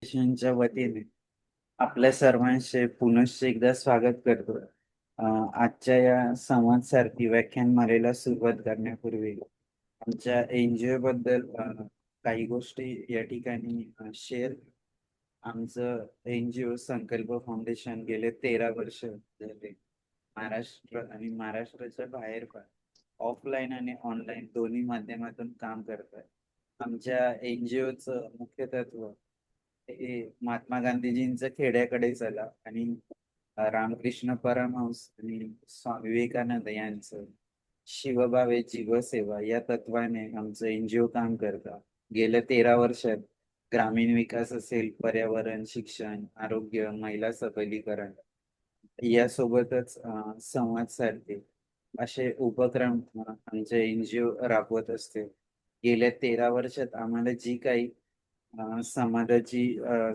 फाउंडेशनच्या वतीने आपल्या सर्वांचे पुनश्च एकदा स्वागत करतो. आजच्या या संवाद सारखी व्याख्यानमालेला सुरुवात करण्यापूर्वी आमच्या एनजीओ बद्दल काही गोष्टी या ठिकाणी शेअर. आमचं एनजीओ संकल्प फाउंडेशन गेले 13 वर्ष झाले महाराष्ट्र आणि महाराष्ट्राच्या बाहेर पण ऑफलाईन आणि ऑनलाईन दोन्ही माध्यमातून काम करत आहे. आमच्या एनजीओचं मुख्य तत्व हे महात्मा गांधीजींचं खेड्याकडे चला आणि रामकृष्ण परमहंस आणि स्वामी विवेकानंद यांचं शिवभावे जीवसेवा या तत्वाने आमचं एनजीओ काम करतं. गेल्या 13 वर्षात ग्रामीण विकास असेल, पर्यावरण, शिक्षण, आरोग्य, महिला सबलीकरण यासोबतच संवाद साधते असे उपक्रम आमचे एनजीओ राबवत असते. गेल्या 13 वर्षात आम्हाला जी काही समाजाची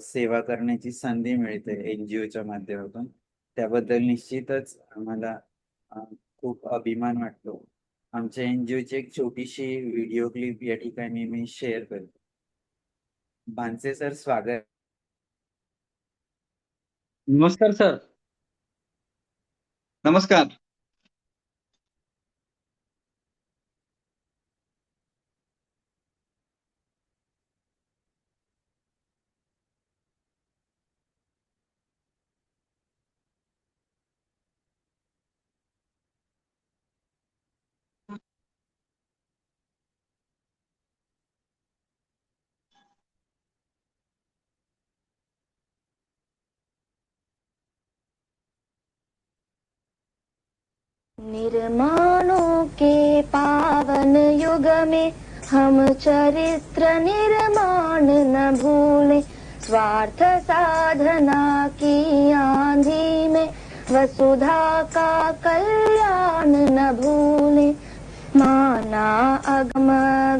सेवा करण्याची संधी मिळते एनजीओच्या माध्यमातून, त्याबद्दल निश्चितच आम्हाला अ, खूप अभिमान वाटतो. आमच्या एनजीओची एक छोटीशी व्हिडिओ क्लिप या ठिकाणी मी शेअर करतो. बांचे सर, स्वागत. नमस्कार सर. नमस्कार. निर्माणों के पावन युग में हम चरित्र निर्माण न भूले, स्वार्थ साधना की आंधी में वसुधा का कल्याण न भूले। माना अगम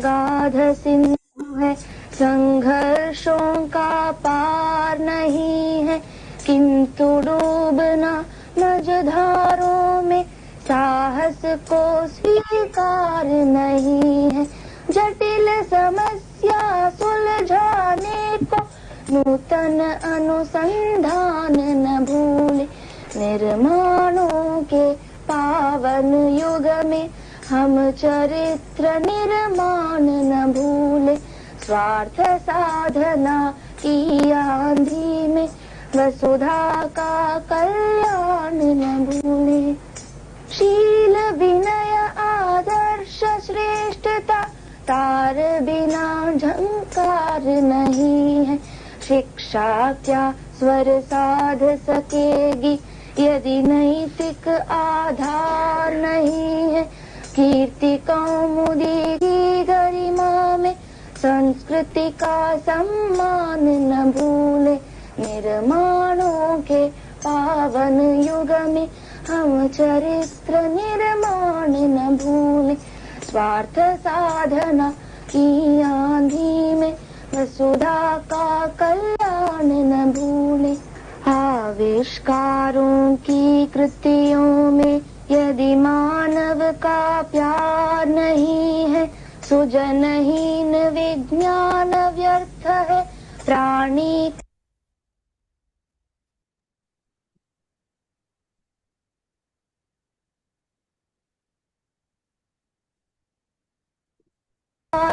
गाध सिंधु है, संघर्षों का पार नहीं है, किंतु डूबना मझधारों में साहस को स्वीकार नहीं है। जटिल समस्या सुलझाने को नूतन अनुसंधान न भूले। निर्माणों के पावन युग में हम चरित्र निर्माण न भूले, स्वार्थ साधना की आंधी में वसुधा का कल्याण न भूले। शील विनय आदर्श श्रेष्ठता तार बिना झंकार नहीं है। शिक्षा क्या स्वर साध सकेगी यदि नैतिक आधार नहीं है। कीर्ति कौमुदी की गरिमा में संस्कृति का सम्मान न भूले। निर्माणों के पावन युग में हम चरित्र निर्माण न भूले, स्वार्थ साधना की आंधी में वसुधा का कल्याण न भूले। आविष्कारों की कृतियों में यदि मानव का प्यार नहीं है, सुजनहीन विज्ञान व्यर्थ है। प्राणी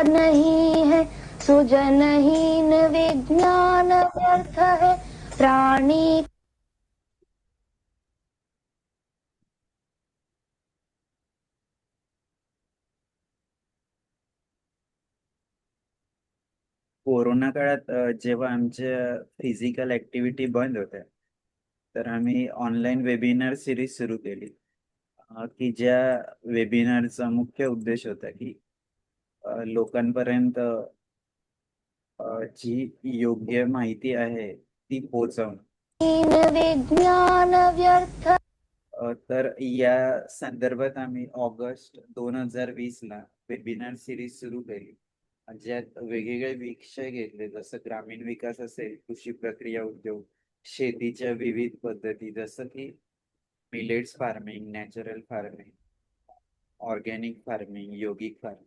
नहीं है, सुजनहीन विज्ञान व्यर्थ है। प्राणी कोरोना काळात जेव्हा आमच्या फिजिकल ऍक्टिव्हिटी बंद होत्या, तर आम्ही ऑनलाईन वेबिनार सिरीज सुरू केली. की ज्या वेबिनारचा मुख्य उद्देश होता की लोकांपर्यंत जी योग्य माहिती आहे ती पोहोचवणं. विज्ञान व्यर्थ। तर या संदर्भात आम्ही ऑगस्ट 2020 ला वेबिनार सिरीज सुरू केली, ज्यात वेगवेगळे विषय घेतले, जसं ग्रामीण विकास असेल, कृषी प्रक्रिया उद्योग, शेतीच्या विविध पद्धती, जसं की millets farming, natural farming, organic farming, yogic farming,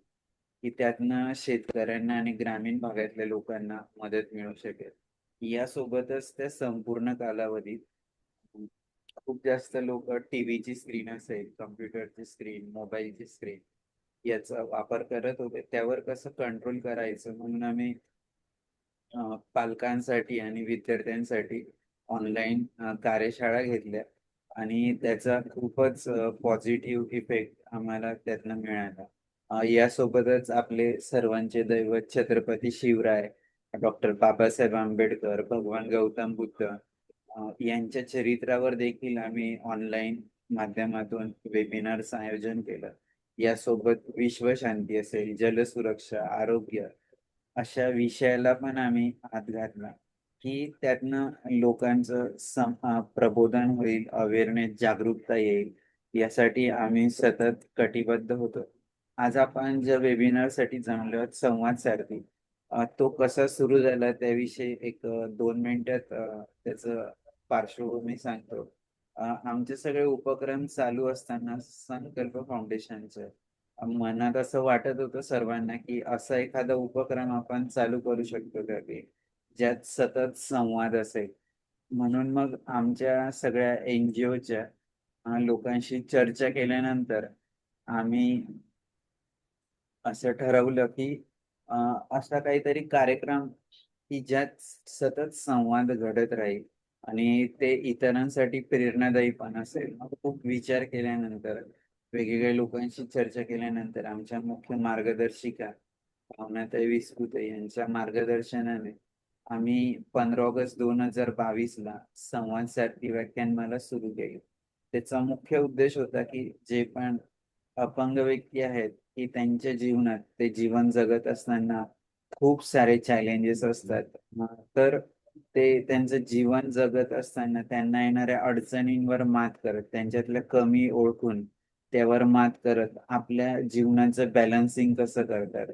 की त्यातनं शेतकऱ्यांना आणि ग्रामीण भागातल्या लोकांना मदत मिळू शकेल. यासोबतच त्या संपूर्ण कालावधीत खूप जास्त लोक टीव्हीची स्क्रीन असेल, कम्प्युटरची स्क्रीन, मोबाईलची स्क्रीन याचा वापर करत होते. त्यावर कसं कंट्रोल करायचं म्हणून आम्ही पालकांसाठी आणि विद्यार्थ्यांसाठी ऑनलाईन कार्यशाळा घेतल्या आणि त्याचा खूपच पॉझिटिव्ह इफेक्ट आम्हाला त्यातनं मिळाला. यासोबतच आपले सर्वांचे दैवत छत्रपती शिवराय, डॉक्टर बाबासाहेब आंबेडकर, भगवान गौतम बुद्ध यांच्या चरित्रावर देखील आम्ही ऑनलाईन माध्यमातून वेबिनार्स आयोजन केलं. यासोबत विश्वशांती असेल, जलसुरक्षा, आरोग्य अशा विषयाला पण आम्ही हात घातला, की त्यातनं लोकांचं प्रबोधन होईल, अवेअरनेस, जागरूकता येईल, यासाठी आम्ही सतत कटिबद्ध होतो. आज आपण ज्या वेबिनारसाठी जमलो आहोत, संवाद सारथी, तो कसा सुरू झाला त्याविषयी एक 2 मिनिटात त्याचं पार्श्वभूमी सांगतो. आमचे सगळे उपक्रम चालू असताना संकल्प फाउंडेशनचे मनात असं वाटत होतं सर्वांना, की असा एखादा उपक्रम आपण चालू करू शकतो का, की ज्यात सतत संवाद असेल. म्हणून मग आमच्या सगळ्या एन-जी-ओच्या लोकांशी चर्चा केल्यानंतर आम्ही असं ठरवलं, की अ, असा काहीतरी कार्यक्रम, की ज्यात सतत संवाद घडत राहील आणि ते इतरांसाठी प्रेरणादायी पण असेल. मग खूप विचार केल्यानंतर, वेगवेगळ्या लोकांशी चर्चा केल्यानंतर आमच्या मुख्य मार्गदर्शिका भावनाताई विस्कुते यांच्या मार्गदर्शनाने आम्ही 15 ऑगस्ट 2022 ला संवाद सारथी व्याख्यानमाला सुरू केली. त्याचा मुख्य उद्देश होता, की जे पण अपंग व्यक्ती आहेत, की त्यांच्या जीवनात ते जीवन जगत असताना खूप सारे चॅलेंजेस असतात. तर ते त्यांचं जीवन जगत असताना त्यांना येणाऱ्या अडचणींवर मात करत, त्यांच्यातल्या कमी ओळखून त्यावर मात करत, आपल्या जीवनाचं बॅलन्सिंग कसं करतात.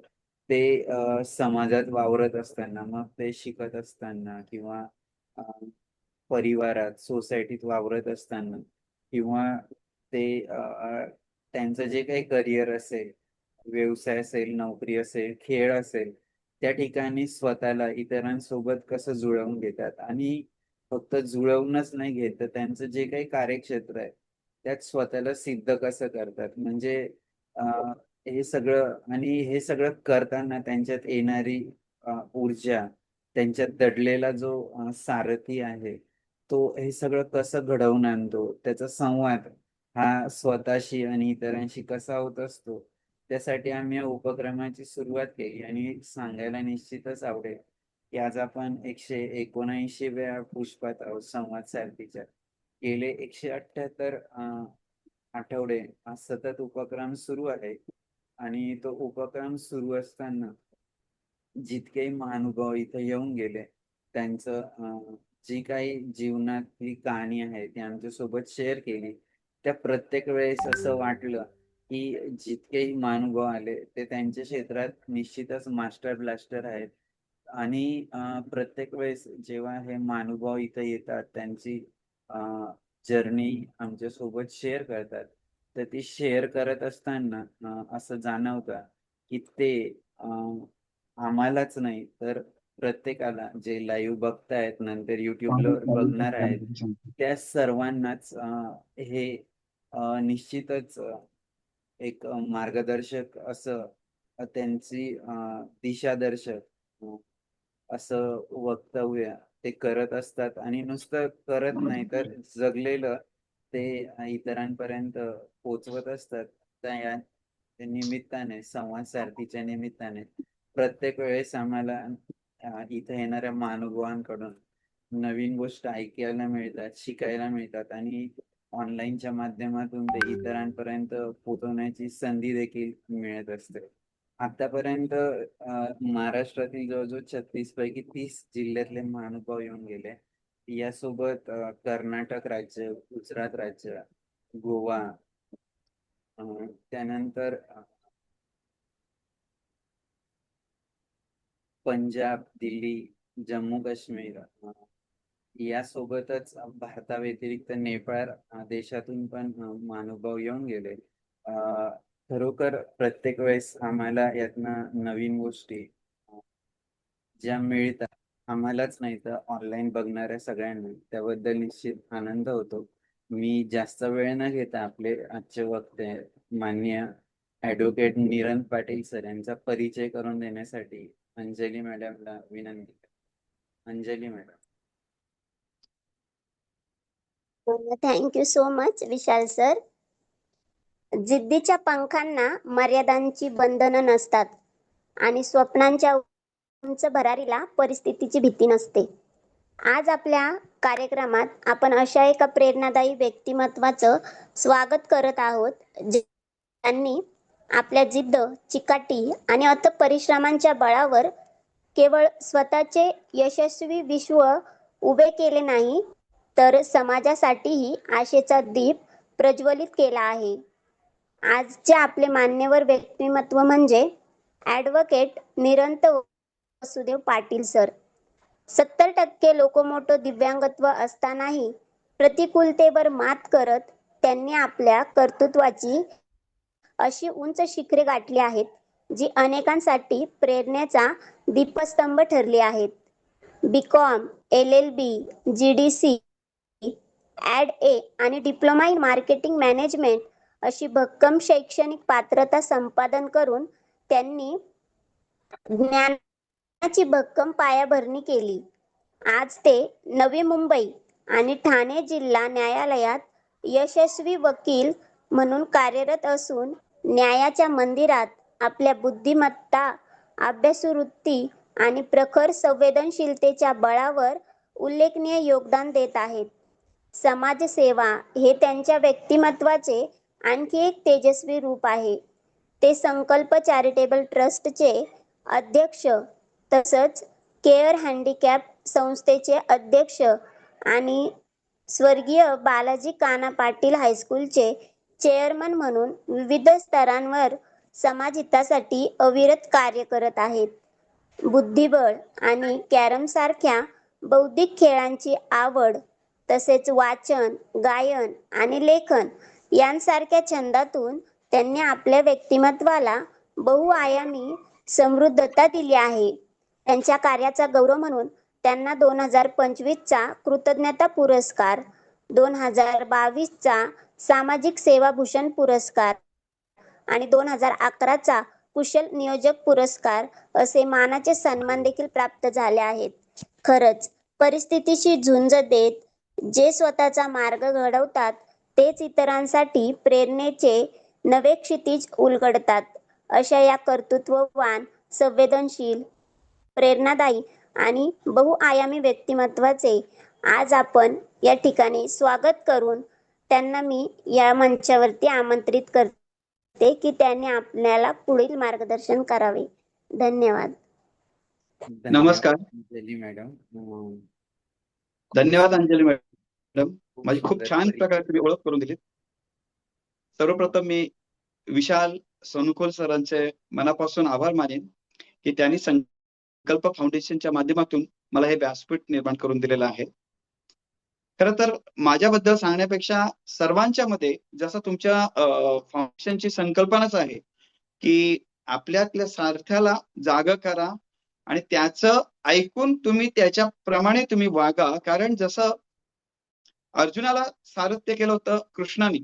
ते समाजात वावरत असताना, मग ते शिकत असताना किंवा अ, परिवारात, सोसायटीत वावरत असताना किंवा ते त्यांचं जे काही करिअर असेल, व्यवसाय असेल, नोकरी असेल, खेळ असेल, त्या ठिकाणी स्वतःला इतरांसोबत कसं जुळवून घेतात आणि फक्त जुळवूनच नाही घेत, तर त्यांचं जे काही कार्यक्षेत्र आहे, त्यात स्वतःला सिद्ध कसं करतात. म्हणजे अ, हे सगळं आणि हे सगळं करताना त्यांच्यात येणारी ऊर्जा, त्यांच्यात दडलेला जो सारथी आहे, तो हे सगळं कसं घडवून आणतो, त्याचा संवाद हा स्वतःशी आणि इतरांशी कसा होत असतो, त्यासाठी आम्ही या उपक्रमाची सुरुवात केली आणि सांगायला निश्चितच आवडेल, की आज आपण 179 व्या पुष्पात आहोत संवाद सारथीच्या. गेले 178 आठवडे हा सतत उपक्रम सुरू आहे आणि तो उपक्रम सुरू असताना जितकेही महानुभाव इथे येऊन गेले, त्यांचं जी काही जीवनातली कहाणी आहे, ती आमच्यासोबत शेअर केली. त्या प्रत्येक वेळेस असं वाटलं, की जितकेही महानुभाव आले, ते त्यांच्या क्षेत्रात निश्चितच मास्टर ब्लास्टर आहेत. आणि प्रत्येक वेळेस जेव्हा हे महानुभाव इथं येतात, त्यांची जर्नी आमच्यासोबत शेअर करतात, तर ती शेअर करत असताना असं जाणवतं, की ते अ, आम्हालाच नाही, तर प्रत्येकाला जे लाईव्ह बघतायत, नंतर YouTubeला बघणार आहेत, त्या सर्वांनाच हे निश्चितच एक मार्गदर्शक असं त्यांची दिशादर्शक असं वक्तव्य ते करत असतात आणि नुसतं करत नाही, तर जगलेलं ते इतरांपर्यंत पोहोचवत असतात. त्या या निमित्ताने, संवाद सारथीच्या निमित्ताने प्रत्येक वेळेस आम्हाला इथे येणाऱ्या महानुभावांकडून नवीन गोष्ट ऐकायला मिळतात, शिकायला मिळतात आणि ऑनलाईनच्या माध्यमातून ते इतरांपर्यंत पोहोचवण्याची संधी देखील मिळत असते. आतापर्यंत महाराष्ट्रातील जवळ-जवळ 36 पैकी 30 जिल्ह्यातले महानुभाव येऊन गेले. यासोबत कर्नाटक राज्य, गुजरात राज्य, गोवा, अ, त्यानंतर पंजाब, दिल्ली, जम्मू-काश्मीर यासोबतच भारताव्यतिरिक्त नेपाळ देशातून पण महानुभाव येऊन गेले. अ, खरोखर प्रत्येक वेळेस आम्हाला यातनं नवीन गोष्टी ज्या मिळतात आम्हालाच नाही तर ऑनलाईन बघणाऱ्या सगळ्यांना त्याबद्दल निश्चित आनंद होतो. मी जास्त वेळ न घेता आपले आजचे वक्ते माननीय ॲडव्होकेट नीरन पाटील सर यांचा परिचय करून देण्यासाठी अंजली मॅडमला विनंती करतो. Anjali madam. Thank you so much Vishal sir. जिद्दीच्या पंखांना मर्यादांची बंधनं नसतात आणि स्वप्नांच्या उंच भरारीला परिस्थितीची भीती नसते. आज आपल्या कार्यक्रमात आपण अशा एका प्रेरणादायी व्यक्तिमत्वाचं स्वागत करत आहोत ज्यांनी आपल्या जिद्द, चिकाटी आणि अथक परिश्रमांच्या बळावर केवळ स्वतःचे यशस्वी विश्व उभे केले नाही, तर समाजासाठीही आशेचा दीप प्रज्वलित केला आहे. आजचे आपले मान्यवर व्यक्तिमत्व म्हणजे ॲडव्होकेट नीरन वसुदेव पाटील सर. 70% लोकोमोटो दिव्यांगत्व असतानाही प्रतिकूलतेवर मात करत त्यांनी आपल्या कर्तृत्वाची अशी उंच शिखरे गाठली आहेत, जी अनेकांसाठी प्रेरणेचा दीपस्तंभ ठरली आहेत. BCom, LLB, GDC, ॲड-ए आणि डिप्लोमा इन मार्केटिंग मॅनेजमेंट अशी भक्कम शैक्षणिक पात्रता संपादन करून त्यांनी ज्ञानाची भक्कम पायाभरणी केली. आज ते नवी मुंबई आणि ठाणे जिल्हा न्यायालयात यशस्वी वकील म्हणून कार्यरत असून न्यायाच्या मंदिरात आपल्या बुद्धिमत्ता, अभ्यासवृत्ती आणि प्रखर संवेदनशीलतेच्या बळावर उल्लेखनीय योगदान देत आहेत. समाजसेवा हे त्यांच्या व्यक्तिमत्वाचे आणखी एक तेजस्वी रूप आहे. ते संकल्प चॅरिटेबल ट्रस्टचे अध्यक्ष तसंच केअर हँडिकॅप संस्थेचे अध्यक्ष आणि स्वर्गीय बालाजी काना पाटील हायस्कूलचे चेअरमन म्हणून विविध स्तरांवर समाजहितासाठी अविरत कार्य करत आहेत. बुद्धिबळ आणि कॅरमसारख्या बौद्धिक खेळांची आवड तसेच वाचन, गायन आणि लेखन यांसारख्या छंदातून त्यांनी आपल्या व्यक्तिमत्वाला बहुआयामी समृद्धता दिली आहे. त्यांच्या कार्याचा गौरव म्हणून त्यांना 2025चा कृतज्ञता पुरस्कार, 2022चा सामाजिक सेवाभूषण पुरस्कार आणि 2011चा कुशल नियोजक पुरस्कार असे मानाचे सन्मान देखील प्राप्त झाले आहेत. खरंच परिस्थितीशी झुंज देत जे स्वतःचा मार्ग घडवतात तेच इतरांसाठी प्रेरणेचे नवे क्षितिज उलगडतात. अशा या कर्तृत्ववान, संवेदनशील, प्रेरणादायी आणि बहुआयामी व्यक्तिमत्वाचे आज आपण या ठिकाणी स्वागत करून त्यांना मी या मंचावरती आमंत्रित करते की त्यांनी आपल्याला पुढील मार्गदर्शन करावे. धन्यवाद. नमस्कार. अंजली मॅडम. धन्यवाद अंजली मॅडम. खूप माझी खूप सुंदर छान परिचय. प्रकारे तुम्ही ओळख करून दिली. सर्वप्रथम मी विशाल सोनुखोल सरांचे मनापासून आभार मानेन की त्यांनी संकल्प फाउंडेशनच्या माध्यमातून मला हे व्यासपीठ निर्माण करून दिलेलं आहे. खरं तर माझ्याबद्दल सांगण्यापेक्षा सर्वांच्या मध्ये जसं तुमच्या फाउंडेशनची संकल्पनाच आहे की आपल्यातल्या सारथ्याला जाग करा आणि त्याचं ऐकून तुम्ही त्याच्याप्रमाणे तुम्ही वागा. कारण जसं अर्जुनाला सारथ्य केलं होतं कृष्णाने,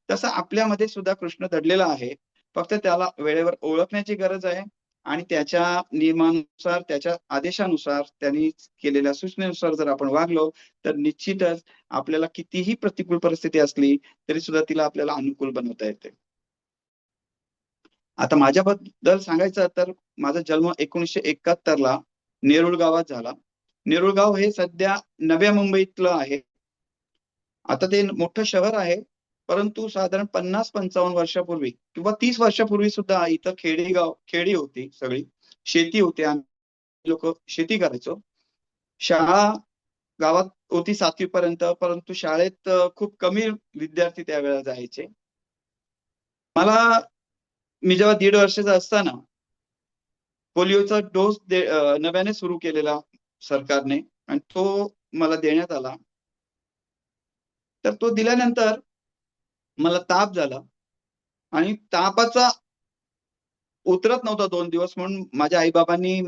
तसं आपल्यामध्ये सुद्धा कृष्ण दडलेला आहे. फक्त त्याला वेळेवर ओळखण्याची गरज आहे आणि त्याच्या नियमानुसार, त्याच्या आदेशानुसार, त्यांनी केलेल्या सूचनेनुसार जर आपण वागलो तर निश्चितच आपल्याला कितीही प्रतिकूल परिस्थिती असली तरी सुद्धा तिला आपल्याला अनुकूल बनवता येते. आता माझ्याबद्दल सांगायचं तर माझा जन्म 1971ला नेरुळ गावात झाला. नेरुळ गाव हे सध्या नव्या मुंबईतलं आहे. आता ते मोठं शहर आहे, परंतु साधारण 50-55 वर्षापूर्वी किंवा 30 वर्षापूर्वी सुद्धा इथं खेडी होती, सगळी शेती होती. आम्ही लोक शेती करायचो. शाळा गावात होती 7वी पर्यंत, परंतु शाळेत खूप कमी विद्यार्थी त्यावेळेला जायचे. मी जेव्हा 1.5 वर्षाचा असताना पोलिओचा डोस नव्याने सुरू केलेला सरकारने आणि तो मला देण्यात आला. तर तो दिल्यानंतर मला ताप झाला आणि तापाचा उतरत नव्हता 2 दिवस, म्हणून माझ्या आईबाबांनी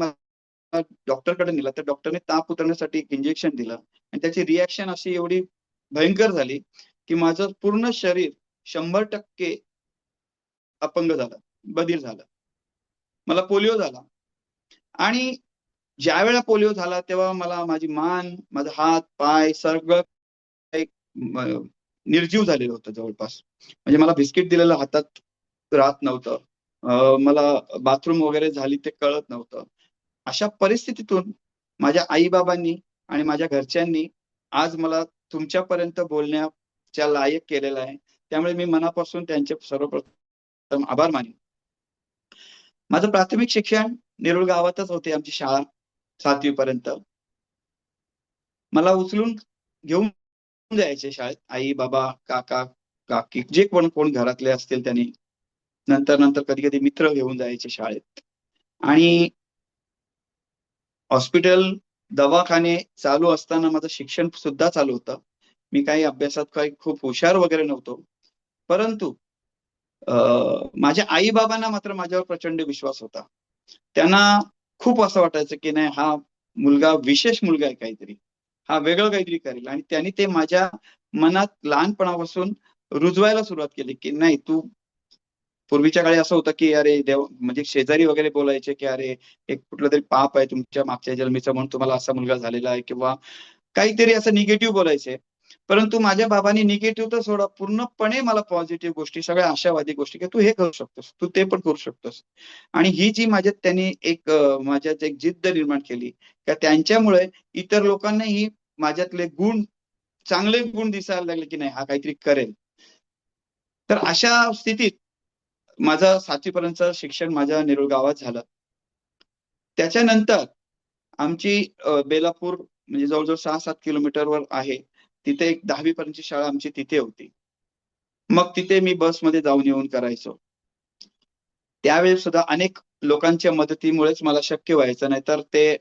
डॉक्टरकडे नेलं तर डॉक्टरने ताप उतरण्यासाठी एक इंजेक्शन दिलं आणि त्याची रिॲक्शन अशी एवढी भयंकर झाली की माझं पूर्ण शरीर 100% अपंग झालं, बधीर झालं. मला पोलिओ झाला आणि ज्या वेळेला पोलिओ झाला तेव्हा मला माझी मान, माझा हात, पाय सगळं एक निर्जीव झालेलं होतं जवळपास. म्हणजे मला बिस्किट दिलेलं हातात राहत नव्हतं. मला बाथरूम वगैरे झाली ते कळत नव्हतं. अशा परिस्थितीतून माझ्या आई-बाबांनी आणि माझ्या घरच्यांनी आज मला तुमच्यापर्यंत बोलण्याच्या लायक केलेलं आहे. त्यामुळे मी मनापासून त्यांचे सर्वप्रथम आभार मानेन. माझं प्राथमिक शिक्षण नेरुळ गावातच होती आमची शाळा 7वी पर्यंत. मला उचलून घेऊन जायचे शाळेत आई, बाबा, काका, काकी जे कोण घरातले असतील त्यांनी. नंतर कधी-कधी मित्र घेऊन जायचे शाळेत आणि हॉस्पिटल, दवाखाने चालू असताना माझं शिक्षण सुद्धा चालू होतं. मी काही अभ्यासात काही खूप हुशार वगैरे नव्हतो. परंतु माझ्या आई-बाबांना मात्र माझ्यावर प्रचंड विश्वास होता. त्यांना खूप असं वाटायचं की नाही हा मुलगा विशेष मुलगा आहे काहीतरी. हा वेगळं काहीतरी करेल आणि त्यांनी ते माझ्या मनात लहानपणापासून रुजवायला सुरुवात केली की नाही तू पूर्वीच्या काळी असं होतं की अरे देव म्हणजे शेजारी वगैरे बोलायचे की अरे एक कुठलं तरी पाप आहे तुमच्या मागच्या जन्मीचं म्हणून तुम्हाला असा मुलगा झालेला आहे किंवा काहीतरी असं निगेटिव्ह बोलायचे. परंतु माझ्या बाबांनी निगेटिव्ह तर सोडा पूर्णपणे मला पॉझिटिव्ह गोष्टी सगळ्या आशावादी गोष्टी की तू हे करू शकतोस, तू ते पण करू शकतोस. आणि ही जी माझ्यात त्यांनी एक माझ्यात एक जिद्द निर्माण केली की त्यांच्यामुळे इतर लोकांनाही माझ्यातले गुण चांगले गुण दिसायला लागले की नाही हा काहीतरी करेल. तर अशा स्थितीत माझं 7वी पर्यंतचं शिक्षण माझ्या नेरुळ गावात झालं. त्याच्यानंतर आमची बेलापूर म्हणजे जवळजवळ 6-7 किलोमीटरवर आहे. तिथे एक 10वी पर्यंतची शाळा आमची तिथे होती. मग तिथे मी बसमध्ये जाऊन येऊन करायचो. त्यावेळेस सुद्धा अनेक लोकांच्या मदतीमुळेच मला शक्य व्हायचं नाहीतर ते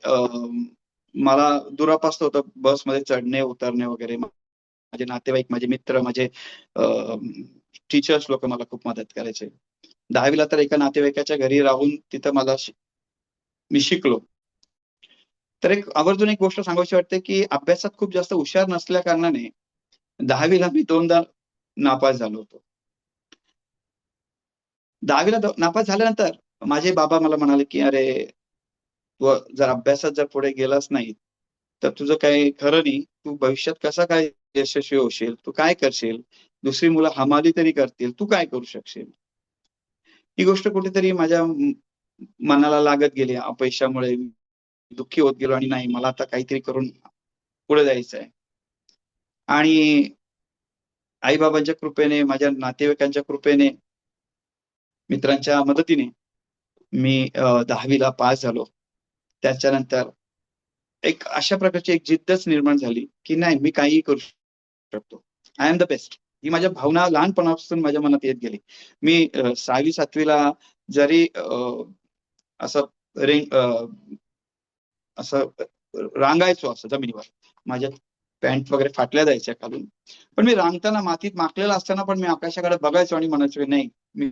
मला दुरापास्त होतं बसमध्ये चढणे, उतरणे वगैरे. माझे नातेवाईक, माझे मित्र, माझे टीचर्स लोक मला खूप मदत करायचे. 10वीला तर एका नातेवाईकाच्या घरी राहून तिथं मी शिकलो. तर एक आवर्जून एक गोष्ट सांगावीशी वाटते की अभ्यासात खूप जास्त हुशार नसल्या कारणाने 10वीला मी 2दा नापास झालो होतो. 10वीला नापास झाल्यानंतर माझे बाबा मला म्हणाले की अरे तू जर अभ्यासात जर पुढे गेलास नाही तर तुझं काही खरं नाही. तू भविष्यात कसा काय यशस्वी होशील, तू काय करशील, दुसरी मुलं हमाली तरी करतील, तू काय करू शकशील. ही गोष्ट कुठेतरी माझ्या मनाला लागत गेली. अपयशामुळे दुःखी होत गेलो आणि नाही मला आता काहीतरी करून पुढे जायचं आहे. आणि आई-बाबांच्या कृपेने, माझ्या नातेवाईकांच्या कृपेने, मित्रांच्या मदतीने मी 10वीला पास झालो. त्याच्यानंतर एक अशा प्रकारची एक जिद्दच निर्माण झाली की नाही मी काहीही करू शकतो. I am the best. ही माझ्या भावना लहानपणापासून माझ्या मनात येत गेली. मी 6वी-7वीला जरी असं असं रांगायचो असं जमिनीवर. माझ्या पॅन्ट वगैरे फाटल्या जायच्या खालून. पण मी रांगताना मातीत माखलेला असताना पण मी आकाशाकडे बघायचो आणि म्हणायचो नाही मी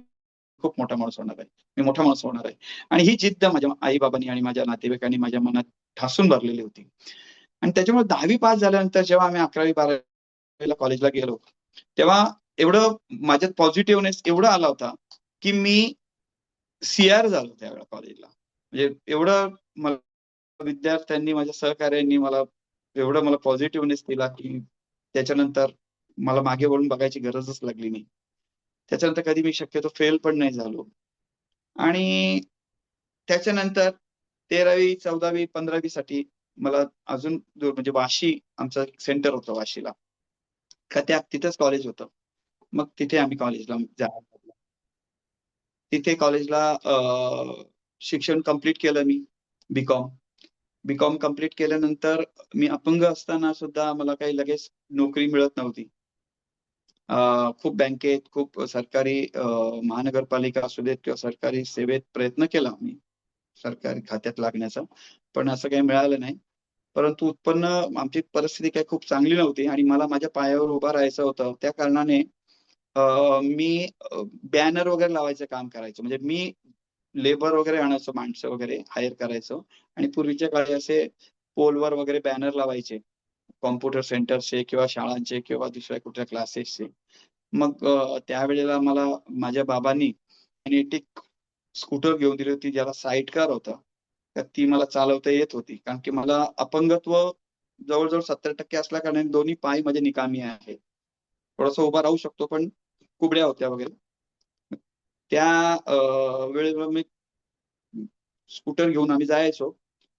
खूप मोठा माणूस होणार आहे. मी मोठा माणूस होणार आहे. आणि ही जिद्द माझ्या आई-बाबांनी आणि माझ्या नातेवाईकांनी माझ्या मनात ठासून भरलेली होती. आणि त्याच्यामुळे 10वी पास झाल्यानंतर जेव्हा आम्ही 11वी-12वीला कॉलेजला गेलो, तेव्हा एवढं माझ्यात पॉझिटिव्हनेस एवढा आला होता की मी CR झालो त्यावेळेला कॉलेजला. म्हणजे एवढं मला विद्यार्थ्यांनी माझ्या सहकार्यांनी मला एवढं मला पॉझिटिव्हनेस दिला की त्याच्यानंतर मला मागे वळून बघायची गरजच लागली नाही. त्याच्यानंतर कधी मी शक्यतो फेल पण नाही झालो. आणि त्याच्यानंतर 13वी, 14वी, 15वी साठी मला अजून म्हणजे वाशी आमचं सेंटर होतं वाशीला. तिथेच कॉलेज होतं. मग तिथे आम्ही कॉलेजला जायला लागलो. तिथे कॉलेजला शिक्षण कंप्लीट केलं मी बी.कॉम. बी.कॉम कंप्लीट केल्यानंतर मी अपंग असताना सुद्धा मला काही लगेच नोकरी मिळत नव्हती. खूप बँकेत, खूप सरकारी महानगरपालिका असू देत किंवा सरकारी सेवेत प्रयत्न केला मी सरकारी खात्यात लागण्याचा. पण असं काही मिळालं नाही. परंतु उत्पन्न आमची परिस्थिती काही खूप चांगली नव्हती आणि मला माझ्या पायावर उभं राहायचं होतं. त्या कारणाने मी बॅनर वगैरे लावायचं काम करायचो. म्हणजे मी लेबर वगैरे आणायचो, माणसं वगैरे हायर करायचो आणि पूर्वीच्या काळी असे पोलवर वगैरे बॅनर लावायचे कॉम्प्युटर सेंटरचे किंवा शाळांचे किंवा दुसऱ्या कुठल्या क्लासेसचे. मग त्यावेळेला मला माझ्या बाबांनी किनेटिक स्कूटर घेऊन दिली होती, ज्याला साईड कार होता. तर ती मला चालवता येत होती, कारण की मला अपंगत्व जवळजवळ 70% असल्या कारणाने दोन्ही पाय माझे निकामी आहेत. थोडंसं उभा राहू शकतो, पण कुबड्या होत्या वगैरे. त्या वेळेला मी स्कूटर घेऊन आम्ही जायचो.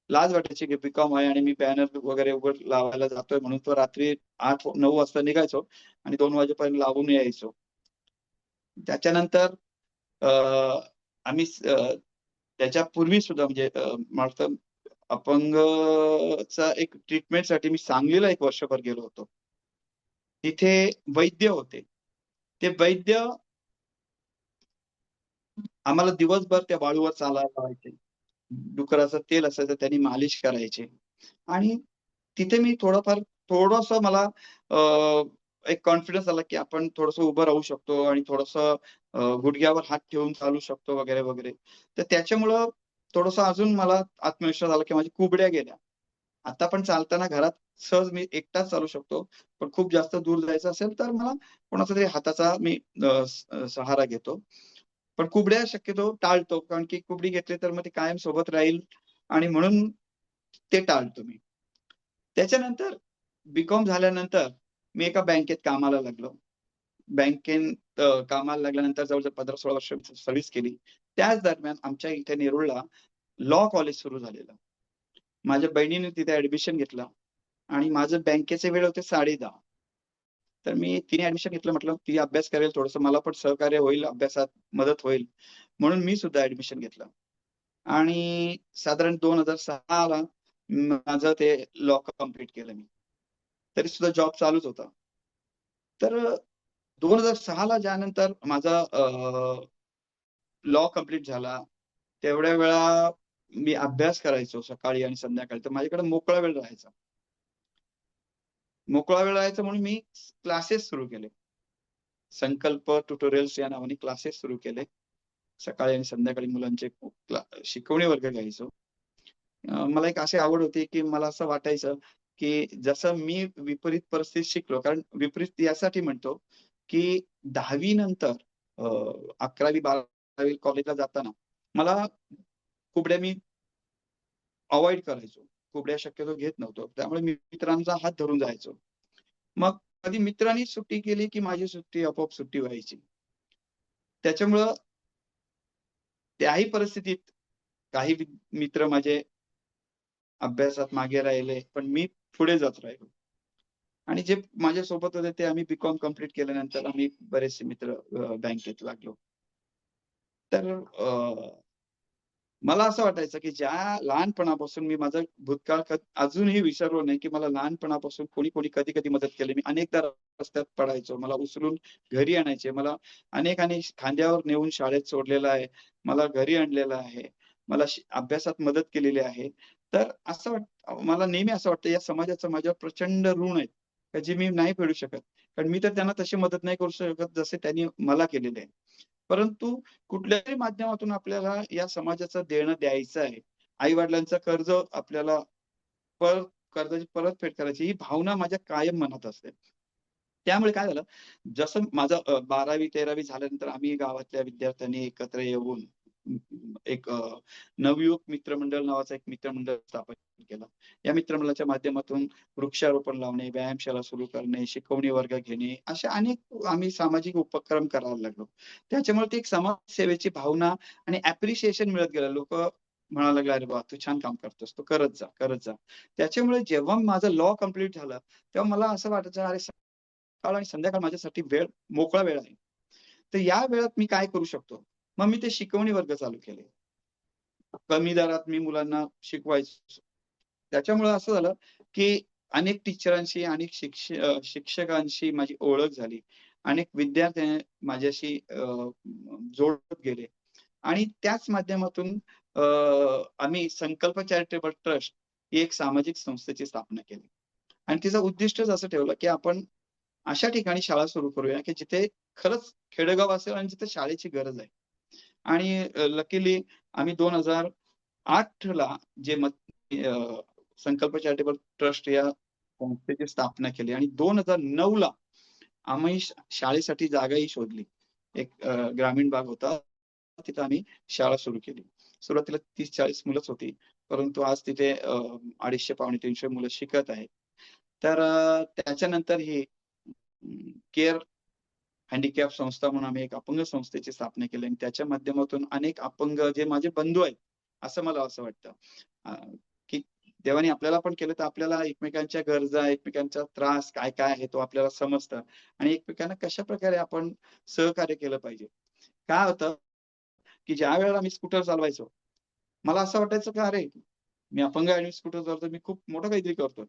लाज वाटायची की बीकॉम आहे आणि मी बॅनर वगैरे उघड लावायला जातोय म्हणून. तो रात्री 8-9 वाजता निघायचो आणि 2 वाजेपर्यंत लावून यायचो. त्याच्यानंतर आम्ही त्याच्यापूर्वी सुद्धा म्हणजे मला अपंगचा एक ट्रीटमेंटसाठी मी सांगलीला 1 वर्षभर गेलो होतो. तिथे वैद्य होते. ते वैद्य आम्हाला दिवसभर त्या वाळूवर चालायला लावायचे. डुकराचं तेल असायचं त्यांनी मालिश करायचे आणि तिथे मी थोडंसं मला एक कॉन्फिडन्स आला की आपण थोडंसं उभं राहू शकतो आणि थोडंसं गुडघ्यावर हात ठेवून चालू शकतो वगैरे वगैरे. तर त्याच्यामुळं थोडंसं अजून मला आत्मविश्वास आला की माझ्या कुबड्या गेल्या. आता पण चालताना घरात सहज मी एकटाच चालू शकतो, पण खूप जास्त दूर जायचं असेल तर मला कोणाचा तरी हाताचा मी सहारा घेतो. पण कुबड्या शक्यतो टाळतो, कारण की कुबडी घेतली तर मग ती कायम सोबत राहील आणि म्हणून ते टाळतो मी. त्याच्यानंतर बीकॉम झाल्यानंतर मी एका बँकेत कामाला लागलो. बँकेत कामाला लागल्यानंतर जवळजवळ 15-16 वर्ष सर्व्हिस केली. त्याच दरम्यान आमच्या इथे नेरूळला लॉ कॉलेज सुरू झालेलं. माझ्या बहिणीने तिथे ऍडमिशन घेतलं आणि माझं बँकेचे वेळ होते 10:30. तर मी तिने ऍडमिशन घेतलं, म्हटलं ती अभ्यास करेल, थोडंसं मला पण सहकार्य होईल, अभ्यासात मदत होईल म्हणून मी सुद्धा ऍडमिशन घेतलं. आणि साधारण 2006ला माझं ते लॉ कम्प्लीट केलं मी. तरी सुद्धा जॉब चालूच होता. तर 2006ला ज्यानंतर माझा लॉ कम्प्लीट झाला, तेवढ्या वेळा मी अभ्यास करायचो सकाळी आणि संध्याकाळी. तर माझ्याकडे मोकळा वेळ राहायचा. मोकळा वेळ राहायचा म्हणून मी क्लासेस सुरू केले. संकल्प ट्युटोरियल्स या नावाने क्लासेस सुरू केले. सकाळी आणि संध्याकाळी मुलांचे शिकवणी वर्ग घ्यायचो. मला एक अशी आवड होती की मला असं वाटायचं की जसं मी विपरीत परिस्थितीत शिकलो, कारण विपरीत यासाठी म्हणतो की 10वी नंतर 11वी-12वी कॉलेजला जाताना मला कुबड्या मी अवॉइड करायचो. कुबड्या शक्यतो घेत नव्हतो. त्यामुळे मी मित्रांचा हात धरून जायचो. मग कधी मित्रांनी सुट्टी केली की माझी सुट्टी आपोआप सुट्टी व्हायची. त्याच्यामुळं त्याही परिस्थितीत काही मित्र माझे अभ्यासात मागे राहिले, पण मी पुढे जात राहिलो. आणि जे माझ्यासोबत होते ते आम्ही बीकॉम कंप्लीट केल्यानंतर आम्ही बरेचसे मित्र बँकेत लागलो. तर मला असं वाटायचं की ज्या लहानपणापासून मी माझा भूतकाळ अजूनही विसरलो नाही, की मला लहानपणापासून कोणी कधी-कधी मदत केली. मी अनेकदा रस्त्यात पडायचो. मला उचलून घरी आणायचे. मला अनेकांनी खांद्यावर नेऊन शाळेत सोडलेलं आहे. मला घरी आणलेलं आहे. मला अभ्यासात मदत केलेली आहे. तर मला नेहमी असं वाटतं या समाजाचं माझ्यावर प्रचंड ऋण आहे, जे मी नाही फेडू शकत. कारण मी तर त्यांना तशी मदत नाही करू शकत जसे त्यांनी मला केलेले आहे. परंतु कुठल्याही माध्यमातून आपल्याला या समाजाचं देणं द्यायचं आहे. आई-वडिलांचं कर्ज आपल्याला कर्जाची परतफेड करायची ही भावना माझ्या कायम मनात असते. त्यामुळे काय झालं, जसं माझं 12वी-13वी झाल्यानंतर आम्ही गावातल्या विद्यार्थ्यांनी एकत्र येऊन एक नवयुवक मित्रमंडळ नावाचं एक मित्रमंडळ स्थापन केलं. या मित्रमंडळाच्या माध्यमातून वृक्षारोपण लावणे, व्यायामशाळा सुरू करणे, शिकवणी वर्ग घेणे, अशा अनेक आम्ही सामाजिक उपक्रम करायला लागलो. त्याच्यामुळे ती एक समाजसेवेची भावना आणि ॲप्रिशिएशन मिळत गेलं. लोकं म्हणायला लागले, "अरे वाह! तू छान काम करतोस. तू करत जा, करत जा." त्याच्यामुळे जेव्हा माझं लॉ कंप्लीट झालं, तेव्हा मला असं वाटायचं, "अरे सकाळ आणि संध्याकाळ माझ्यासाठी मोकळा वेळ आहे. तर या वेळात मी काय करू शकतो?" मग मी ते शिकवणी वर्ग चालू केले. कमी दरात मी मुलांना शिकवायचो. त्याच्यामुळे असं झालं, की अनेक टीचरांशी, अनेक शिक्षकांशी माझी ओळख झाली. अनेक विद्यार्थी माझ्याशी जोडत गेले आणि त्याच माध्यमातून आम्ही संकल्प चॅरिटेबल ट्रस्ट ही एक सामाजिक संस्थेची स्थापना केली. आणि तिचं उद्दिष्टच असं ठेवलं, की आपण अशा ठिकाणी शाळा सुरू करूया, की जिथे खरंच खेडेगाव असेल आणि जिथे शाळेची गरज आहे. आणि लकीली आम्ही 2008ला जे संकल्प चॅरिटेबल ट्रस्ट या संस्थेची स्थापना केली आणि 2009ला आम्ही शाळेसाठी जागाही शोधली. एक ग्रामीण भाग होता, तिथं आम्ही शाळा सुरू केली. सुरुवातीला 30-40 मुलंच होती, परंतु आज तिथे 250-300 मुलं शिकत आहेत. तर त्याच्यानंतर ही केअर हँडिकॅप संस्था म्हणून आम्ही एक अपंग संस्थेची स्थापना केली आणि त्याच्या माध्यमातून अनेक अपंग जे माझे बंधू आहेत असं मला असं वाटतं की देवाने आपल्याला पण केलं तर आपल्याला एकमेकांच्या गरजा, एकमेकांचा त्रास काय काय आहे तो आपल्याला समजतं आणि एकमेकांना कशा प्रकारे आपण सहकार्य केलं पाहिजे. काय होतं की ज्या वेळेला मी स्कूटर चालवायचो, मला असं वाटायचं की अरे मी अपंग आणि स्कूटर चालवतो, मी खूप मोठं काहीतरी करतोय.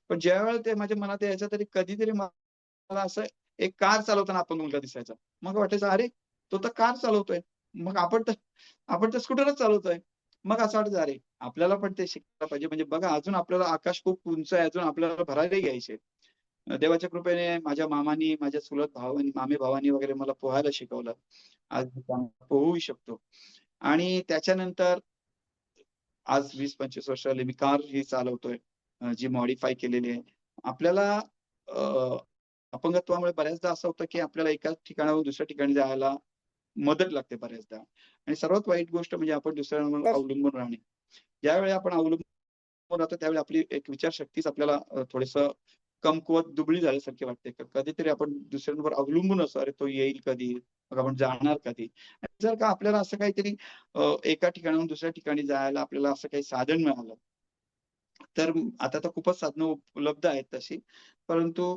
पण ज्या वेळेला ते माझ्या मनात यायचं तरी कधीतरी मला असं एक कार चालवताना अपंग मुलगा दिसायचा. मग वाटायचं अरे तो तर कार चालवतोय, मग आपण तर स्कूटरच चालवतोय. मग असं वाटायचं अरे आपल्याला पण ते शिकायला पाहिजे. म्हणजे बघा अजून आपल्याला आकाश खूप उंच आहे, अजून आपल्याला भरायला घ्यायचे. देवाच्या कृपेने माझ्या मामानी, माझ्या चुलत भावानी, मामे भावानी वगैरे मला पोहायला शिकवलं. आज मी पोहूही शकतो. आणि त्याच्यानंतर आज 20-25 वर्ष झाली मी कार ही चालवतोय, जी मॉडिफाय केलेली आहे. आपल्याला अपंगत्वामुळे बऱ्याचदा असं होतं की आपल्याला एका ठिकाणाहून दुसऱ्या ठिकाणी जायला मदत लागते बऱ्याचदा. आणि सर्वात वाईट गोष्ट म्हणजे आपण दुसऱ्यांवर अवलंबून राहणे. ज्यावेळी आपण अवलंबून राहतो त्यावेळी आपली एक विचारशक्तीच आपल्याला थोडंसं कमकुवत, दुबळी झाल्यासारखी वाटते. कधीतरी आपण दुसऱ्यांवर अवलंबून असतो, अरे तो येईल कधी, मग आपण जाणार कधी. जर का आपल्याला असं काहीतरी एका ठिकाणाहून दुसऱ्या ठिकाणी जायला आपल्याला असं काही साधन मिळालं, तर आता तर खूपच साधनं उपलब्ध आहेत तशी. परंतु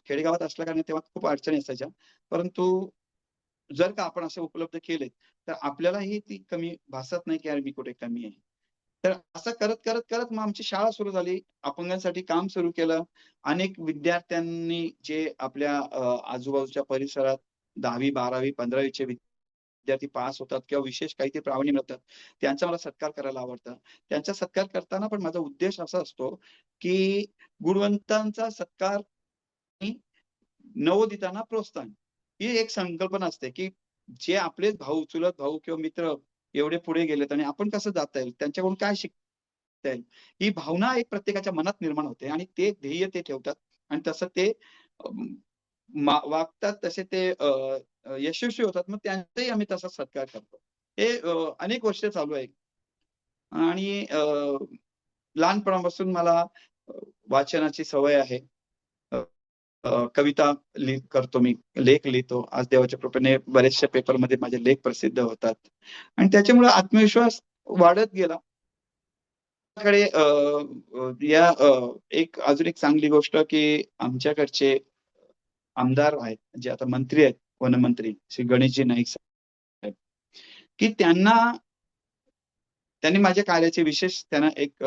खेडेगावात असल्या कारणाने तेव्हा खूप अडचणी असायच्या. परंतु जर का आपण असे उपलब्ध केले, तर आपल्यालाही ती कमी भासत नाही की यार मी कुठे कमी आहे. तर असं करत मग आमची शाळा सुरू झाली. अपंगांसाठी काम सुरू केलं. अनेक विद्यार्थ्यांनी जे आपल्या आजूबाजूच्या परिसरात 10वी, 12वी, 15वीचे विद्यार्थी पास होतात किंवा विशेष काही ते प्रावीण्य मिळतात, त्यांचा मला सत्कार करायला आवडतं. त्यांचा सत्कार करताना पण माझा उद्देश असा असतो, की गुणवंतांचा सत्कार आणि नवोदितांना प्रोत्साहन. ही एक संकल्पना असते, की जे आपलेच भाऊ, चुलत भाऊ किंवा मित्र एवढे पुढे गेलेत आणि आपण कसं जाता येईल, त्यांच्याकडून काय शिकता येईल, ही भावना एक प्रत्येकाच्या मनात निर्माण होते आणि ते ध्येय ते ठेवतात आणि तसं ते वागतात, तसे ते यशस्वी होतात. मग त्यांचाही आम्ही तसा सत्कार करतो. हे अनेक वर्ष चालू आहे आणि लहानपणापासून मला वाचनाची सवय आहे. कविता करतो मी, लेख लिहितो. आज देवाच्या कृपेने बऱ्याचशा पेपरमध्ये माझे लेख प्रसिद्ध होतात आणि त्याच्यामुळे आत्मविश्वास वाढत गेला. कडे एक अजून एक चांगली गोष्ट की आमच्याकडचे आमदार आहेत, जे आता मंत्री आहेत, वनमंत्री श्री गणेशजी नाईक साहेब, की त्यांनी माझ्या कार्याचे विशेष त्यांना एक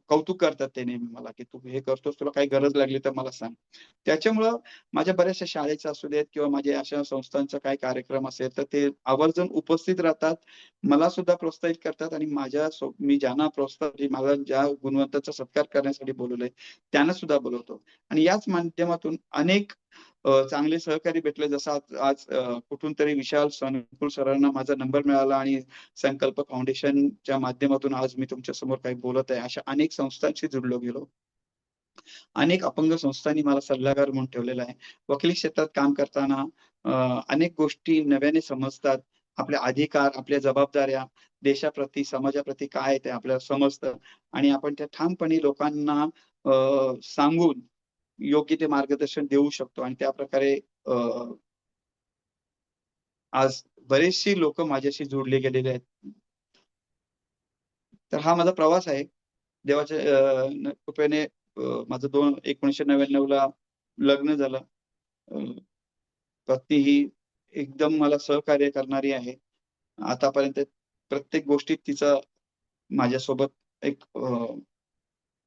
कौतुक करतात ते नेहमी मला, की "तू हे करतोस, तुला काही गरज लागली तर मला सांग." त्याच्यामुळं माझ्या बऱ्याचशा शाळेचं असू देत किंवा माझ्या अशा संस्थांचा काही कार्यक्रम असेल, तर ते आवर्जून उपस्थित राहतात. मला सुद्धा प्रोत्साहित करतात आणि मी ज्यांना मला ज्या गुणवंताचा सत्कार करण्यासाठी बोलवलंय, त्यांना सुद्धा बोलवतो. आणि याच माध्यमातून अनेक चांगले सहकारी भेटले. जसं आज कुठून तरी विशाल सोनकुल सरांना माझा नंबर मिळाला आणि संकल्प फाउंडेशनच्या माध्यमातून आज मी तुमच्या समोर काही बोलत आहे. अशा अनेक संस्थांशी जुडलो गेलो. अनेक अपंग संस्थांनी मला सल्लागार म्हणून ठेवलेला आहे. वकिली क्षेत्रात काम करताना अनेक गोष्टी नव्याने समजतात. आपले अधिकार, आपल्या जबाबदाऱ्या देशाप्रती, समाजाप्रती काय आहे ते आपल्याला समजतं आणि आपण त्या ठामपणे लोकांना सांगून योग्य ते मार्गदर्शन देऊ शकतो आणि त्याप्रकारे आज बरेचशी लोक माझ्याशी जोडले गेलेले आहेत. तर हा माझा प्रवास आहे. देवाच्या कृपेने माझं 1999ला लग्न झालं. पत्नी ही एकदम मला सहकार्य करणारी आहे. आतापर्यंत प्रत्येक गोष्टीत तिचा माझ्यासोबत एक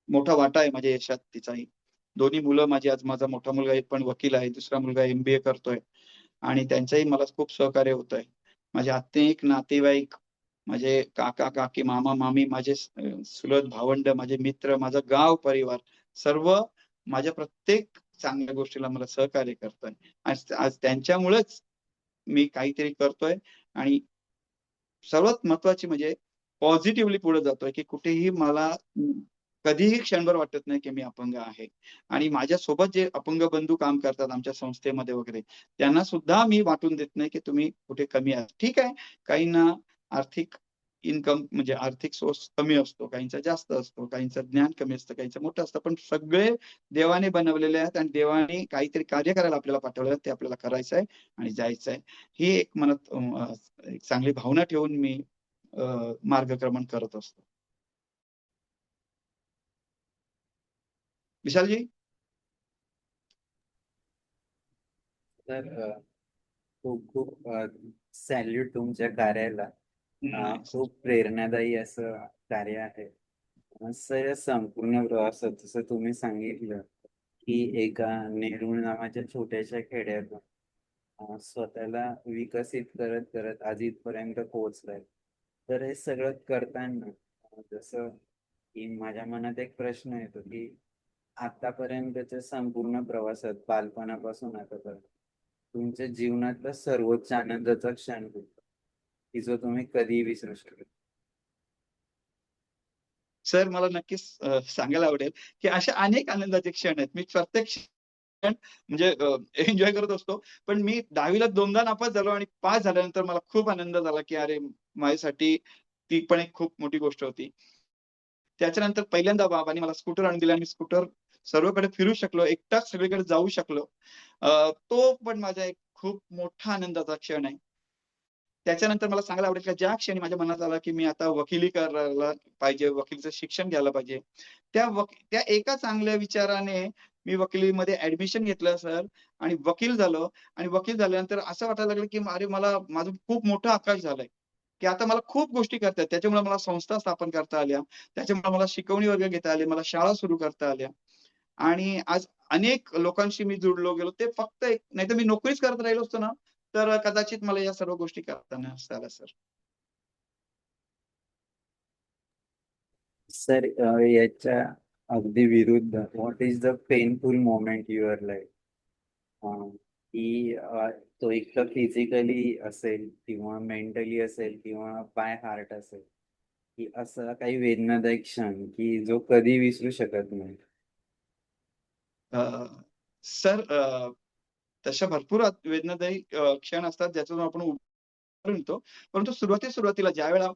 मोठा वाटा आहे माझ्या यशात तिचाही. दोन्ही मुलं माझी, आज माझा मोठा मुलगा एक पण वकील आहे, दुसरा मुलगा MBA करतोय आणि त्यांचंही मला खूप सहकार्य होतंय. माझे अनेक नातेवाईक, माझे काका-काकी, मामा-मामी, माझे चुलत भावंड, माझे मित्र, माझा गाव परिवार सर्व माझ्या प्रत्येक चांगल्या गोष्टीला मला सहकार्य करताय. आज त्यांच्यामुळेच मी काहीतरी करतोय आणि सर्वात महत्वाची म्हणजे पॉझिटिव्हली पुढे जातोय, की कुठेही मला कधीही क्षणभर वाटत नाही की मी अपंग आहे. आणि माझ्यासोबत जे अपंग बंधू काम करतात आमच्या संस्थेमध्ये वगैरे, त्यांना सुद्धा मी वाटून देत नाही की तुम्ही कुठे कमी आहात. ठीक आहे, काहींना आर्थिक इन्कम म्हणजे आर्थिक सोर्स कमी असतो, काहींचा जास्त असतो, काहींचं ज्ञान कमी असतं, काहींचं मोठं असतं. पण सगळे देवाने बनवलेले आहेत आणि देवाने काहीतरी कार्य करायला आपल्याला पाठवलं, ते आपल्याला करायचं आहे आणि जायचं आहे. ही एक मनात एक चांगली भावना ठेवून मी मार्गक्रमण करत असतो. विशालजी. तर खूप खूप सॅल्यूट तुमच्या कार्याला. खूप प्रेरणादायी असं कार्य आहे. सर, या संपूर्ण प्रवासात जसं तुम्ही सांगितलं की एका नेरूळ नावाच्या छोट्याशा खेड्यातून स्वतःला विकसित करत करत आज इथपर्यंत पोहोचलाय. तर हे सगळं करताना जसं की माझ्या मनात एक प्रश्न येतो की आतापर्यंतच्या संपूर्ण प्रवासात बालपणापासून आतापर्यंत तुमच्या जीवनातला सर्वोच्च आनंदाचा क्षण कोणता, की जो तुम्ही कधीही विसरू शकत? सर, मला नक्कीच सांगायला आवडेल की अशा अनेक आनंदाचे क्षण आहेत. मी प्रत्येक क्षण म्हणजे एन्जॉय करत असतो. पण मी 10वीला 2दा नापास झालो आणि पास झाल्यानंतर मला खूप आनंद झाला की अरे, माझ्यासाठी ती पण एक खूप मोठी गोष्ट होती. त्याच्यानंतर पहिल्यांदा बाबांनी मला स्कूटर आणून दिला आणि मी स्कूटर सर्वकडे फिरू शकलो, एकटाच सगळीकडे जाऊ शकलो. तो पण माझा एक खूप मोठा आनंदाचा क्षण आहे. त्याच्यानंतर मला सांगायला आवडेल, की ज्या क्षणी माझ्या मनात आलं, की मी आता वकिली करायला पाहिजे, वकिलीचं शिक्षण घ्यायला पाहिजे. त्या एका चांगल्या विचाराने मी वकिलीमध्ये ऍडमिशन घेतलं सर आणि वकील झालो आणि वकील झाल्यानंतर असं वाटायला लागलं, की अरे, मला माझं खूप मोठं आकाश झालंय, की आता मला खूप गोष्टी करता आहेत. त्याच्यामुळे मला संस्था स्थापन करता आल्या. त्याच्यामुळे मला शिकवणी वर्ग घेता आले. मला शाळा सुरू करता आल्या आणि आज अनेक लोकांशी मी जुडलो गेलो. ते फक्त एक नाहीतर मी नोकरीच करत राहिलो असतो ना, तर कदाचित मला या सर्व गोष्टी करता नसत्या आल्या सर. सर, याच्या अगदी विरुद्ध, what is the painful moment your life, की तो एक तर फिजिकली असेल किंवा मेंटली असेल किंवा बाय हार्ट असेल, की असा काही वेदनादायक क्षण की जो कधी विसरू शकत नाही? सर, तशा भरपूर वेदनादायी क्षण असतात ज्याच्यातून आपण उभारून येतो. परंतु सुरुवातीला ज्यावेळेला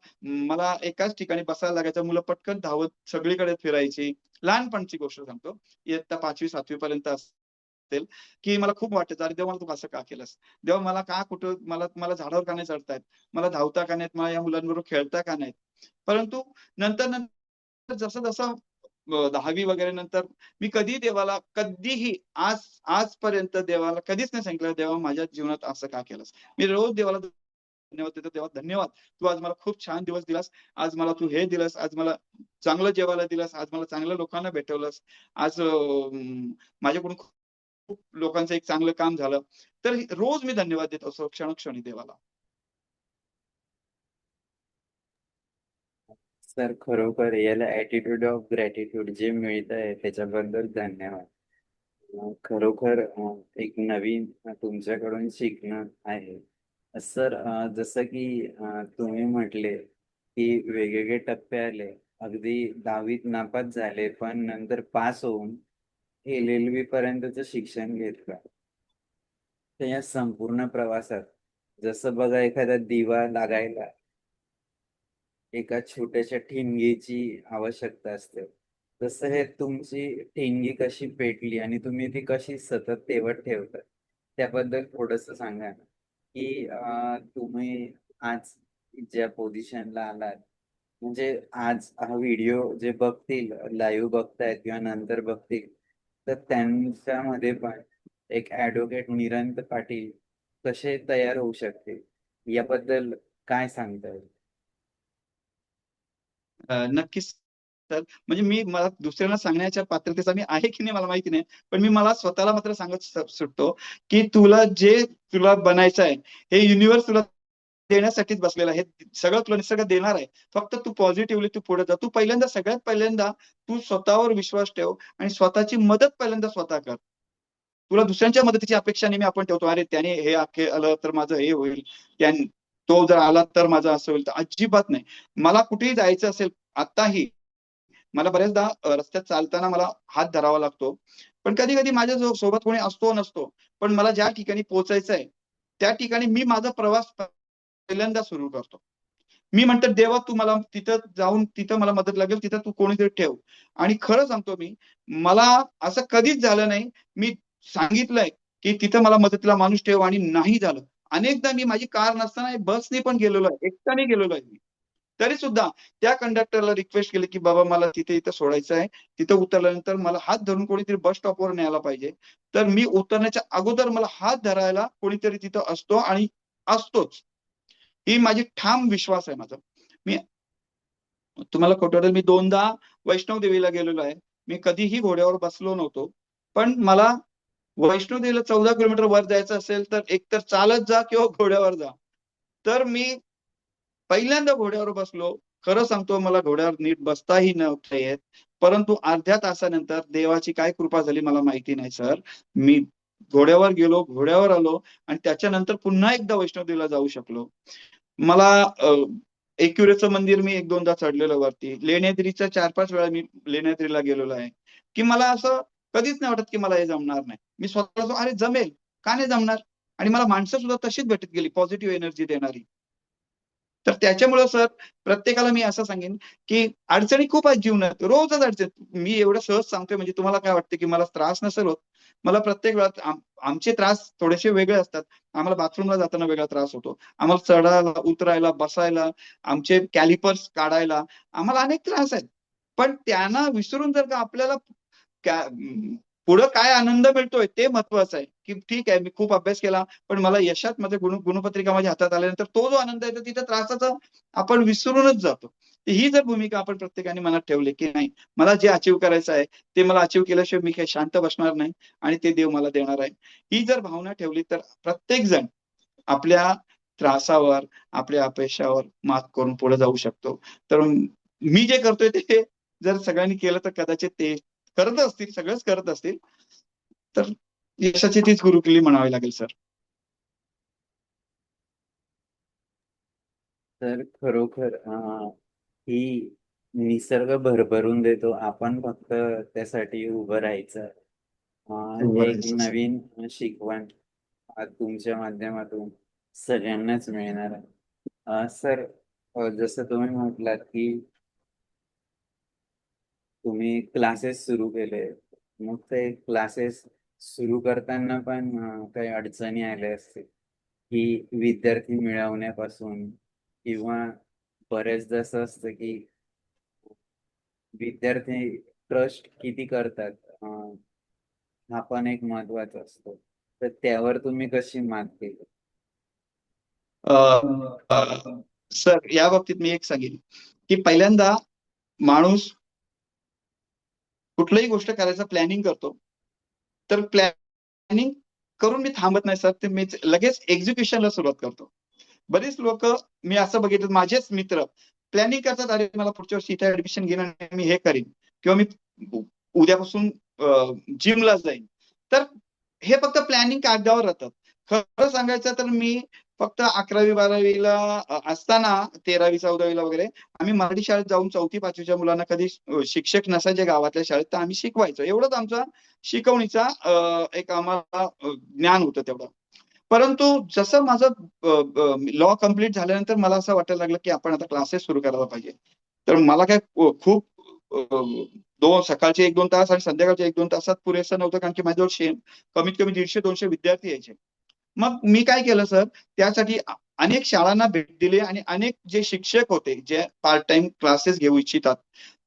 मला एकाच ठिकाणी बसायला लागायचं, मुलं पटकन धावत सगळीकडे फिरायची. लहानपणची गोष्ट सांगतो. इयत्ता 5वी-7वी पर्यंत असेल, की मला खूप वाटायचं, "अरे देवा, मला तू असं का केलंस? देवा, मला का कुठं मला मला झाडावर का नाही चढता येत? मला धावता का नाहीत? मला या मुलांबरोबर खेळता का नाहीत?" परंतु नंतर जसं-जसं 10वी वगैरे नंतर मी कधीही आजपर्यंत देवाला कधीच नाही सांगितलं, "देवा, माझ्या जीवनात असं का केलंस?" मी रोज देवाला धन्यवाद देतो. "देवा, धन्यवाद. तू आज मला खूप छान दिवस दिलास. आज मला तू हे दिलंस. आज मला चांगलं जेवायला दिलंस. आज मला चांगल्या लोकांना भेटवलंस. आज माझ्याकडून खूप लोकांचं एक चांगलं काम झालं." तर रोज मी धन्यवाद देत असतो क्षणोक्षणी देवाला. सर, खरोखर याला ॲटिट्यूड ऑफ ग्रॅटिट्यूड जे मिळतंय त्याच्याबद्दल धन्यवाद. खरोखर एक नवीन तुमच्याकडून शिकणं आहे. सर, जसं की तुम्ही म्हटले की वेगवेगळे टप्पे आले. अगदी 10वीत नापास झाले, पण नंतर पास होऊन LLB पर्यंतचं शिक्षण घेतलं. तर या संपूर्ण प्रवासात जसं बघा एखादा दिवा लागायला एका छोट्याशा ठिणगीची आवश्यकता असते. तसं हे तुमची ठिणगी कशी पेटली आणि तुम्ही ती कशी सतत तेवत ठेवता? त्याबद्दल थोडंसं सांगा ना, की तुम्ही आज ज्या पोझिशनला आलात, म्हणजे आज हा व्हिडिओ जे बघतील, लाईव्ह बघतायत किंवा नंतर बघतील, तर त्यांच्यामध्ये पण एक ॲडव्होकेट निरंत पाटील कसे तयार होऊ शकतील, याबद्दल काय सांगता येईल? नक्कीच सर. म्हणजे मला दुसऱ्यांना सांगण्याच्या पात्रतेचा मी आहे की नाही मला माहिती नाही. पण मी मला स्वतःला मात्र सांगत सुटतो, की तुला बनायचं आहे, हे युनिव्हर्स तुला देण्यासाठीच बसलेलं आहे. हे सगळं तुला निसर्ग देणार आहे. फक्त तू पॉझिटिव्हली तू पुढे जा. सगळ्यात पहिल्यांदा तू स्वतःवर विश्वास ठेव आणि स्वतःची मदत पहिल्यांदा स्वतः कर. तुला दुसऱ्यांच्या मदतीची अपेक्षा नेहमी आपण ठेवतो, अरे त्याने हे आलं तर माझं हे होईल, तो जर आला तर माझं असं होईल. तर अजिबात नाही. मला कुठेही जायचं असेल आताही, मला बऱ्याचदा रस्त्यात चालताना मला हात धरावा लागतो, पण कधी कधी माझ्या सोबत कोणी असतो नसतो, पण मला ज्या ठिकाणी पोहोचायचं आहे त्या ठिकाणी मी माझा प्रवास पहिल्यांदा सुरू करतो. मी म्हणतो, देवा तू मला तिथं जाऊन तिथं मला मदत लागेल तिथं तू कोणीतरी ठेव. आणि खरं सांगतो मी, मला असं कधीच झालं नाही. मी सांगितलंय की तिथं मला मदतीला माणूस ठेव आणि नाही झालं. अनेकदा मी माझी कार नसताना बसने पण गेलेलो आहे, एकट्याने गेलेलो आहे मी. तरी सुद्धा त्या कंडक्टरला रिक्वेस्ट केली की बाबा मला तिथे इथं सोडायचं आहे, तिथं उतरल्यानंतर मला हात धरून कोणीतरी बस स्टॉपवर न्यायला पाहिजे. तर मी उतरण्याच्या अगोदर मला हात धरायला कोणीतरी तिथं असतो आणि असतोच. ही माझी ठाम विश्वास आहे माझा. मी तुम्हाला खोटं मी 2दा वैष्णव देवीला गेलेलो आहे. मी कधीही घोड्यावर बसलो नव्हतो, पण मला वैष्णव देवीला 14 किलोमीटर वर जायचं असेल तर एकतर चालत जा किंवा घोड्यावर जा. तर मी पहिल्यांदा घोड्यावर बसलो. खरं सांगतो, मला घोड्यावर नीट बसताही नव्हतं येत, परंतु अर्ध्या तासानंतर देवाची काय कृपा झाली मला माहिती नाही सर. मी घोड्यावर गेलो, घोड्यावर आलो आणि त्याच्यानंतर पुन्हा एकदा वैष्णोदेवीला जाऊ शकलो. मला एकविरेचं मंदिर मी 1-2दा चढलेलो वरती. लेण्याद्रीच्या 4-5 वेळा मी लेण्याद्रीला गेलेलो आहे. की मला असं कधीच नाही वाटत की मला हे जमणार नाही. मी स्वतःला अरे जमेल, का नाही जमणार? आणि मला माणसं सुद्धा तशीच भेटत गेली, पॉझिटिव्ह एनर्जी देणारी. तर त्याच्यामुळे सर प्रत्येकाला मी असं सांगेन की अडचणी खूप आहेत जीवनात, रोजच अडचण. मी एवढं सहज सांगतोय म्हणजे तुम्हाला काय वाटतं की मला त्रास नसेल होत? मला प्रत्येक वेळात आमचे त्रास थोडेसे वेगळे असतात. आम्हाला बाथरूमला जाताना वेगळा त्रास होतो, आम्हाला चढायला उतरायला बसायला, आमचे कॅलिपर्स काढायला, आम्हाला अनेक त्रास आहेत. पण त्यांना विसरून जर का आपल्याला पुढे काय आनंद मिळतोय ते महत्वाचं आहे. की ठीक आहे मी खूप अभ्यास केला, पण मला यशात माझे गुणपत्रिका माझ्या हातात आल्यानंतर तो जो आनंद आहे तिथे त्रासाचा आपण विसरूनच जातो. ही जर भूमिका आपण प्रत्येकाने मनात ठेवली की नाही, मला जे अचीव्ह करायचं आहे ते मला अचीव्ह केल्याशिवाय मी काही शांत बसणार नाही आणि ते देव मला देणार आहे, ही जर भावना ठेवली तर प्रत्येक जण आपल्या त्रासावर, आपल्या अपयशावर मात करून पुढे जाऊ शकतो. तर मी जे करतोय ते जर सगळ्यांनी केलं तर कदाचित ते करत असतील, सगळेच करत असतील, तर यशाची तीच गुरुकिल्ली म्हणावी लागेल सर. तर खरोखर ही निसर्ग भरभरून देतो, आपण फक्त त्यासाठी उभं राहायचं. हे एक नवीन शिकवण तुमच्या माध्यमातून सगळ्यांनाच मिळणार आहे. सर, जसं तुम्ही म्हटलात की तुम्ही क्लासेस सुरू केले, मग ते क्लासेस सुरू करताना पण काही अडचणी आल्या असतील की विद्यार्थी मिळवण्यापासून, किंवा बरेचदा असं असतं की विद्यार्थी ट्रस्ट किती करतात, हा पण एक महत्वाचा असतो. तर त्यावर तुम्ही कशी मात केली? सर या बाबतीत मी एक सांगेन की पहिल्यांदा माणूस कुठलीही गोष्ट करायचं प्लॅनिंग करतो, तर प्लॅनिंग करून मी थांबत नाही सर, ते मी लगेच एक्झिक्युशनला सुरुवात करतो. बरेच लोक मी असं बघितलं, माझेच मित्र प्लॅनिंग करतात, अरे मला पुढच्या वर्षी इथे ऍडमिशन घेणं आणि मी हे करीन किंवा मी उद्यापासून जिमला जाईन. तर हे फक्त प्लॅनिंग कागदावर राहतात. खरं सांगायचं तर मी फक्त 11वी-12वीला असताना 13वी-14वीला वगैरे आम्ही मराठी शाळेत जाऊन 4थी-5वीच्या मुलांना कधी शिक्षक नसायचे गावातल्या शाळेत, तर आम्ही शिकवायचो. एवढंच आमचा शिकवणीचा एक आम्हाला ज्ञान होतं तेवढं. परंतु जसं माझं लॉ कम्प्लीट झाल्यानंतर मला असं वाटायला लागलं की आपण आता क्लासेस सुरू करायला पाहिजे. तर मला काय खूप सकाळचे 1-2 तास आणि संध्याकाळचे 1-2 तासात पुरेसं नव्हतं, कारण की माझ्याजवळ कमीत कमी 150-200 विद्यार्थी यायचे. मग मी काय केलं सर, त्यासाठी अनेक शाळांना भेट दिली आणि अनेक जे शिक्षक होते जे पार्ट टाइम क्लासेस घेऊ इच्छितात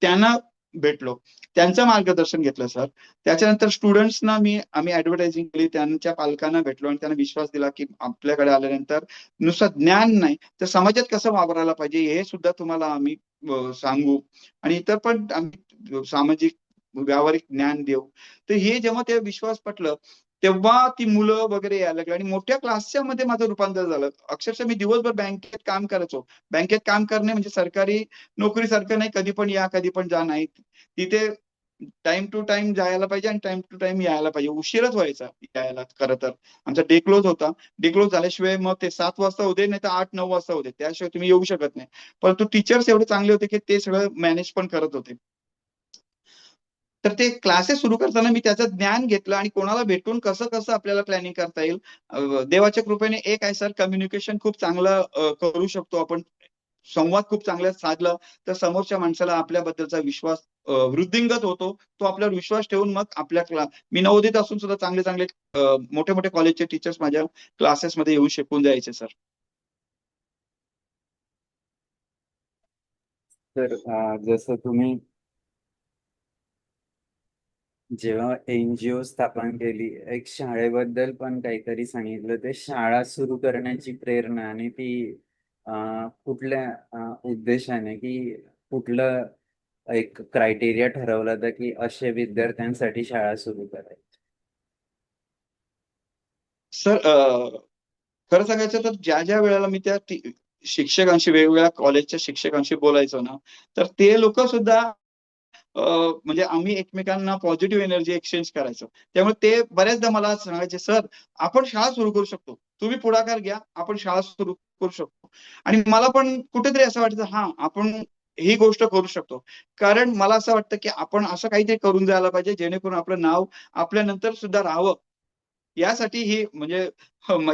त्यांना भेटलो, त्यांचं मार्गदर्शन घेतलं सर. त्याच्यानंतर स्टुडंट्सना आम्ही ऍडव्हर्टायझिंग केली, त्यांच्या पालकांना भेटलो आणि त्यांना विश्वास दिला की आपल्याकडे आल्यानंतर नुसतं ज्ञान नाही तर समाजात कसं वापरायला पाहिजे हे सुद्धा तुम्हाला आम्ही सांगू आणि इतर पण आम्ही सामाजिक व्यावहारिक ज्ञान देऊ. तर हे जेव्हा ते विश्वास पटलं तेव्हा ती मुलं वगैरे यायला लागली आणि मोठ्या क्लासच्या मध्ये माझं रूपांतर झालं. अक्षरशः मी दिवसभर बँकेत काम करायचो. बँकेत काम करणे म्हणजे सरकारी नोकरीसारखं नाही, कधी पण या कधी पण जा नाही. तिथे टाइम टू टाइम जायला पाहिजे आणि टाइम टू टाइम यायला पाहिजे. उशीरच व्हायचा यायला खरं तर. आमचा डे क्लोज होता. डे क्लोज झाल्याशिवाय मग ते 7 वाजता होते नाही तर 8-9 वाजता होते, त्याशिवाय तुम्ही येऊ शकत नाही. परंतु टीचर्स एवढे चांगले होते की ते सगळं मॅनेज पण करत होते. तर ते क्लासेस सुरू करताना मी त्याचं ज्ञान घेतलं आणि कोणाला भेटून कसं कसं आपल्याला प्लॅनिंग करता येईल. देवाच्या कृपेने एक आहे सर, कम्युनिकेशन खूप चांगलं करू शकतो आपण. संवाद खूप चांगला साधला तर समोरच्या माणसाला आपल्याबद्दलचा विश्वास वृद्धिंगत होतो. तो आपल्यावर विश्वास ठेवून मग मी नवोदित असून सुद्धा चांगले चांगले मोठे मोठे कॉलेजचे टीचर्स माझ्या क्लासेसमध्ये येऊन शिकवून जायचे सर. तर जसं तुम्ही जेव्हा एनजीओ स्थापन केली, एक शाळेबद्दल पण काहीतरी सांगितलं. ते शाळा सुरू करण्याची प्रेरणा आणि ती कुठल्या उद्देशाने, की कुठलं एक क्रायटेरिया ठरवला होता की अशा विद्यार्थ्यांसाठी शाळा सुरू करायची? सर खरं सांगायचं तर ज्या ज्या वेळेला मी त्या शिक्षकांशी, वेगवेगळ्या कॉलेजच्या शिक्षकांशी बोलायचो ना, तर ते लोक सुद्धा म्हणजे आम्ही एकमेकांना पॉझिटिव्ह एनर्जी एक्सचेंज करायचो. त्यामुळे ते बऱ्याचदा मला सांगायचे, सर आपण शाळा सुरू करू शकतो, तुम्ही पुढाकार घ्या, आपण शाळा सुरू करू शकतो. आणि मला पण कुठेतरी असं वाटतं, हा आपण ही गोष्ट करू शकतो. कारण मला असं वाटतं की आपण असं काहीतरी करून जायला पाहिजे जेणेकरून आपलं नाव आपल्या नंतर सुद्धा राहावं. यासाठी ही म्हणजे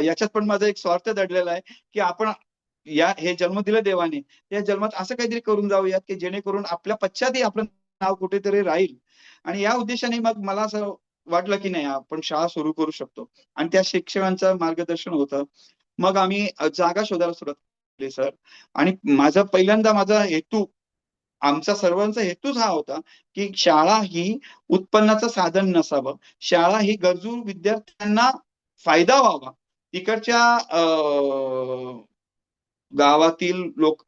याच्यात पण माझा एक स्वार्थ दडलेला आहे की आपण हे जन्म दिलं देवाने, या जन्मात असं काहीतरी करून जाऊयात की जेणेकरून आपल्या पश्चातही आपलं नाव कुठेतरी राहील. आणि या उद्देशाने मग मला असं वाटलं की नाही, आपण शाळा सुरू करू शकतो. आणि त्या शिक्षकांचं मार्गदर्शन होतं. मग आम्ही जागा शोधायला सुरुवात केली सर. आणि माझा हेतू, आमचा सर्वांचा हेतूच हा होता की शाळा ही उत्पन्नाचं साधन नसावं. शाळा ही गरजू विद्यार्थ्यांना फायदा व्हावा. तिकडच्या गावातील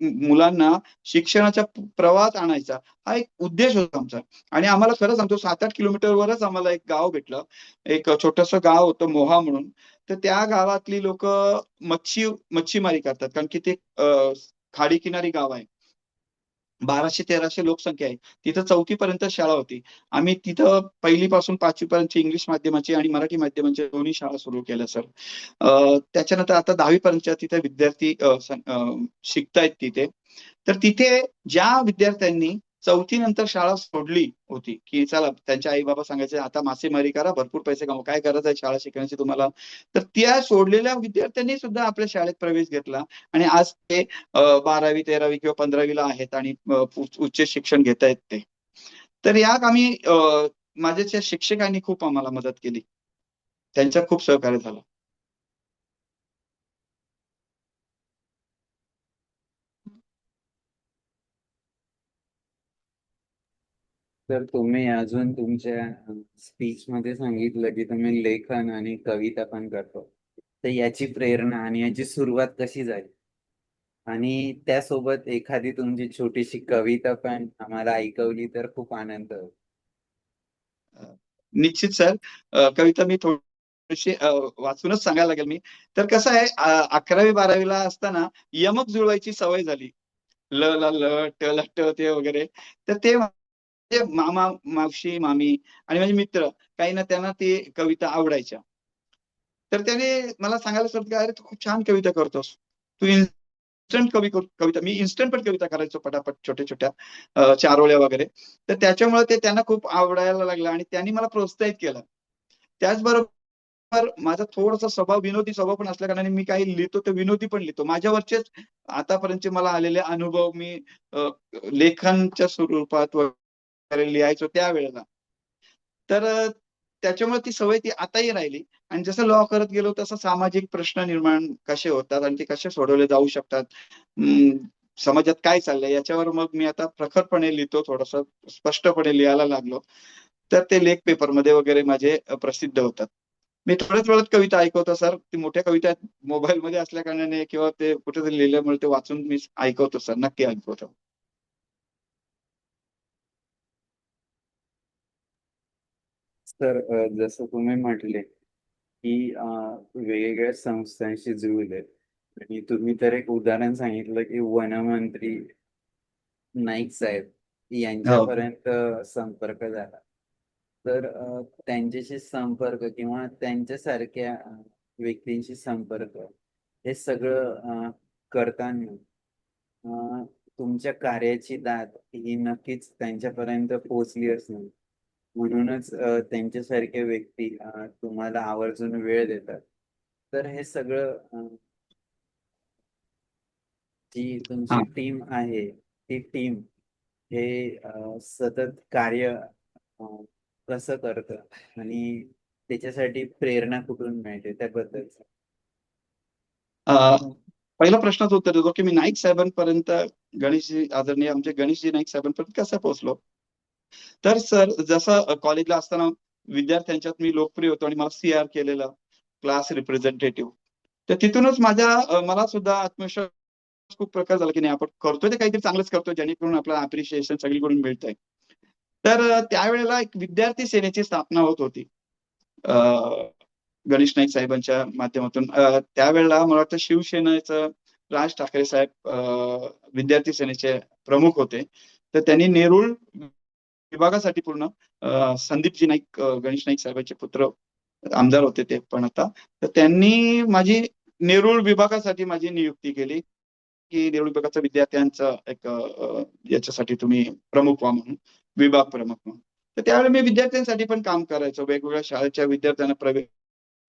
मुलांना शिक्षणाच्या प्रवाहात आणायचा हा एक उद्देश होता आमचा. आणि आम्हाला खरं सांगतो 7-8 किलोमीटरवरच आम्हाला एक गाव भेटलं. एक छोटस गाव होतं मोहा म्हणून. तर त्या गावातली लोक मच्छीमारी करतात, कारण की ते खाडी किनारी गाव आहे. 1200-1300 लोकसंख्या आहे. तिथं 4थी पर्यंत शाळा होती. आम्ही तिथं 1ली पासून 5वी पर्यंतची इंग्लिश माध्यमाची आणि मराठी माध्यमाच्या दोन्ही शाळा सुरू केल्या सर. त्याच्यानंतर आता 10वी पर्यंतच्या तिथे विद्यार्थी शिकतायत तिथे. तर तिथे ज्या विद्यार्थ्यांनी 4थी नंतर शाळा सोडली होती, की चला त्यांचे आई बाबा सांगायचे आता मासेमारी करा, भरपूर पैसे कमवा, काय गरज आहे शाळा शिकण्याची तुम्हाला. तर त्या सोडलेल्या विद्यार्थ्यांनी सुद्धा आपल्या शाळेत प्रवेश घेतला आणि आज ते 12वी 13वी किंवा 15वीला आहेत आणि उच्च शिक्षण घेत आहेत ते. तर यात आम्ही माझ्या शिक्षकांनी खूप आम्हाला मदत केली. त्यांचं खूप सहकार्य झालं. तर तुम्ही अजून तुमच्या स्पीच मध्ये सांगितलं की तुम्ही लेखन आणि कविता पण करतो. तर याची प्रेरणा आणि याची सुरुवात कशी झाली? आणि त्यासोबत एखादी तुमची छोटीशी कविता पण आम्हाला ऐकवली तर खूप आनंद होईल. निश्चित सर. कविता मी थोडीशी वाचूनच सांगायला लागेल मी. तर कसं आहे, 11वी-12वीला असताना यमक जुळवायची सवय झाली. ल ला ल, ट ला ट ते वगैरे. तर ते मामा, मावशी, मामी आणि माझे मित्र काही ना त्यांना ते कविता आवडायच्या. तर त्याने मला सांगायला सुरुवात केली, अरे तू खूप छान कविता करतोस. तू इन्स्टंट कविता, मी इन्स्टंट पण कविता करायचो पटापट छोट्या छोट्या चारोळ्या वगैरे. तर त्याच्यामुळे ते त्यांना खूप आवडायला लागलं आणि त्यांनी मला प्रोत्साहित केलं. त्याचबरोबर माझा थोडासा विनोदी स्वभाव पण असल्या कारणाने मी काही लिहितो तर विनोदी पण लिहितो. माझ्यावरचेच आतापर्यंतचे मला आलेले अनुभव मी लेखनच्या स्वरूपात वगैरे लिहायचो त्यावेळेला. तर त्याच्यामुळे ती सवय ती आताही राहिली. आणि जसं लॉ करत गेलो तसं सामाजिक प्रश्न निर्माण कसे होतात आणि ते कसे सोडवले जाऊ शकतात, समाजात काय चाललंय याच्यावर मग मी आता प्रखरपणे लिहितो, थोडस स्पष्टपणे लिहायला लागलो. तर ते लेख पेपरमध्ये वगैरे माझे प्रसिद्ध होतात. मी थोड्याच वेळात कविता ऐकवतो सर. ती मोठ्या कविता मोबाईलमध्ये असल्या कारणाने किंवा ते कुठेतरी लिहिल्यामुळे ते वाचून मी ऐकवतो सर, नक्की ऐकवतो. तर जसं तुम्ही म्हटले की वेगवेगळ्या संस्थांशी जुळले आणि तुम्ही तर एक उदाहरण सांगितलं की वनमंत्री नाईक साहेब हो. यांच्यापर्यंत संपर्क झाला. तर त्यांच्याशी संपर्क किंवा त्यांच्यासारख्या व्यक्तींशी संपर्क हे सगळं करताना तुमच्या कार्याची दाद ही नक्कीच त्यांच्यापर्यंत पोहोचली असणार. म्हणूनच त्यांच्यासारख्या व्यक्ती तुम्हाला आवर्जून वेळ देतात. तर हे सगळं जी तुमची हा. टीम आहे, ती टीम हे सतत कार्य अ, कसं करतं आणि त्याच्यासाठी प्रेरणा कुठून मिळते त्याबद्दलचं? पहिला प्रश्नाचं उत्तर देतो की मी नाईक साहेबांपर्यंत गणेशजी आदरणीय आमचे गणेशजी नाईक साहेबांपर्यंत कसं पोहोचलो. तर सर जसं कॉलेजला असताना विद्यार्थ्यांच्यात मी लोकप्रिय होतो आणि मला CR केलेलं क्लास रिप्रेझेंटेटिव्ह. तर तिथूनच मला सुद्धा आत्मविश्वास खूप प्रकार झाला की नाही आपण करतोय ते काहीतरी चांगलंच करतोय जेणेकरून आपल्याला अप्रिशिएशन सगळीकडून मिळतंय. तर त्यावेळेला एक विद्यार्थी सेनेची स्थापना होत होती. गणेश नाईक साहेबांच्या माध्यमातून त्यावेळेला मला वाटतं शिवसेनेचं राज ठाकरे साहेब विद्यार्थी सेनेचे प्रमुख होते. तर त्यांनी नेरूळ विभागासाठी पूर्ण संदीपजी नाईक गणेश नाईक साहेबांचे पुत्र आमदार होते ते पण आता. तर त्यांनी नेरूळ विभागासाठी माझी नियुक्ती केली की नेरूळ विभागाच्या विद्यार्थ्यांचं एक याच्यासाठी तुम्ही प्रमुख व्हा म्हणून, विभाग प्रमुख म्हणून. तर त्यावेळी मी विद्यार्थ्यांसाठी पण काम करायचो. वेगवेगळ्या शाळेच्या विद्यार्थ्यांना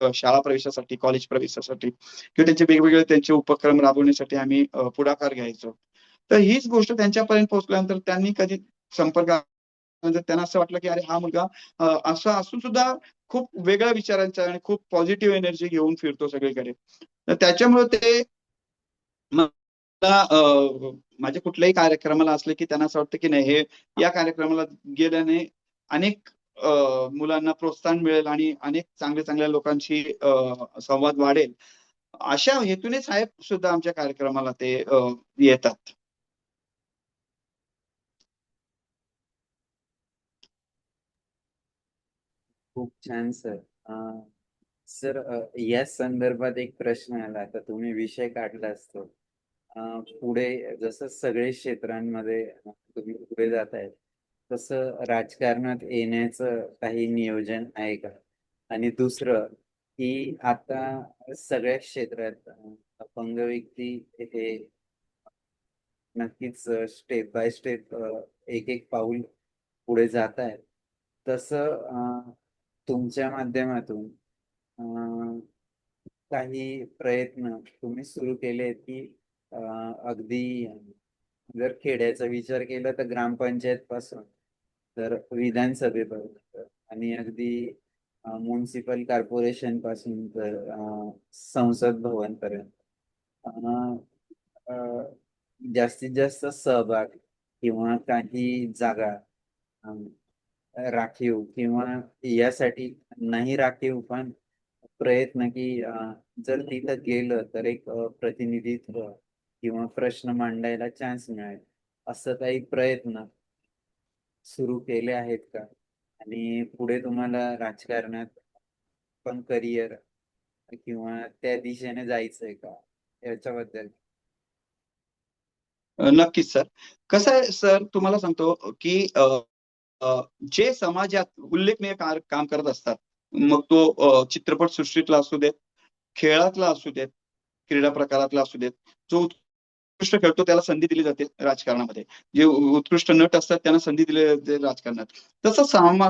शाळा प्रवेशासाठी, कॉलेज प्रवेशासाठी किंवा त्यांचे वेगवेगळे त्यांचे उपक्रम राबवण्यासाठी आम्ही पुढाकार घ्यायचो. तर हीच गोष्ट त्यांच्यापर्यंत पोहोचल्यानंतर त्यांनी कधी संपर्क त्यांना असं वाटलं की अरे हा मुलगा असा असून सुद्धा खूप वेगळ्या विचारांचा आणि खूप पॉझिटिव्ह एनर्जी घेऊन फिरतो सगळीकडे. तर त्याच्यामुळे ते मला माझ्या कुठल्याही कार्यक्रमाला असले की त्यांना असं वाटतं की नाही हे या कार्यक्रमाला गेल्याने अनेक मुलांना प्रोत्साहन मिळेल आणि अनेक चांगल्या लोकांशी संवाद वाढेल. अशा हेतूने साहेब सुद्धा आमच्या कार्यक्रमाला ते येतात. खूप छान सर. सर या संदर्भात एक प्रश्न आला. आता तुम्ही विषय काढला असतो. पुढे जसं सगळे क्षेत्रांमध्ये तुम्ही पुढे जाताय, तसं राजकारणात येण्याचं काही नियोजन आहे का? आणि दुसरं की आता सगळ्या क्षेत्रात अपंग व्यक्ती हे नक्कीच स्टेप बाय स्टेप एक पाऊल पुढे जात आहेत. तसं तुमच्या माध्यमातून अ, काही प्रयत्न तुम्ही सुरू केले आहेत की अगदी जर खेड्याचा विचार केला तर ग्रामपंचायत पासून तर विधानसभेपर्यंत आणि अगदी म्युन्सिपल कॉर्पोरेशन पासून तर संसद भवन पर्यंत अ, जास्तीत जास्त सहभाग किंवा काही जागा अं, राखीव किंवा यासाठी नाही राखीव पण प्रयत्न की जर तिथं गेलं तर एक प्रतिनिधित्व किंवा प्रश्न मांडायला चान्स मिळेल असं काही प्रयत्न सुरू केले आहेत का? आणि पुढे तुम्हाला राजकारणात पण करिअर किंवा त्या दिशेने जायचंय का याच्याबद्दल? नक्कीच सर. कसं आहे सर तुम्हाला सांगतो की अ, जे समाजात उल्लेखनीय काम करत असतात, मग तो चित्रपट सृष्टीतला असू देत, खेळातला असू देत, क्रीडा प्रकारातला असू देत, जो उत्कृष्ट खेळतो त्याला संधी दिली जाते राजकारणामध्ये. जे उत्कृष्ट नट असतात त्यांना संधी दिली जाते राजकारणात. तसं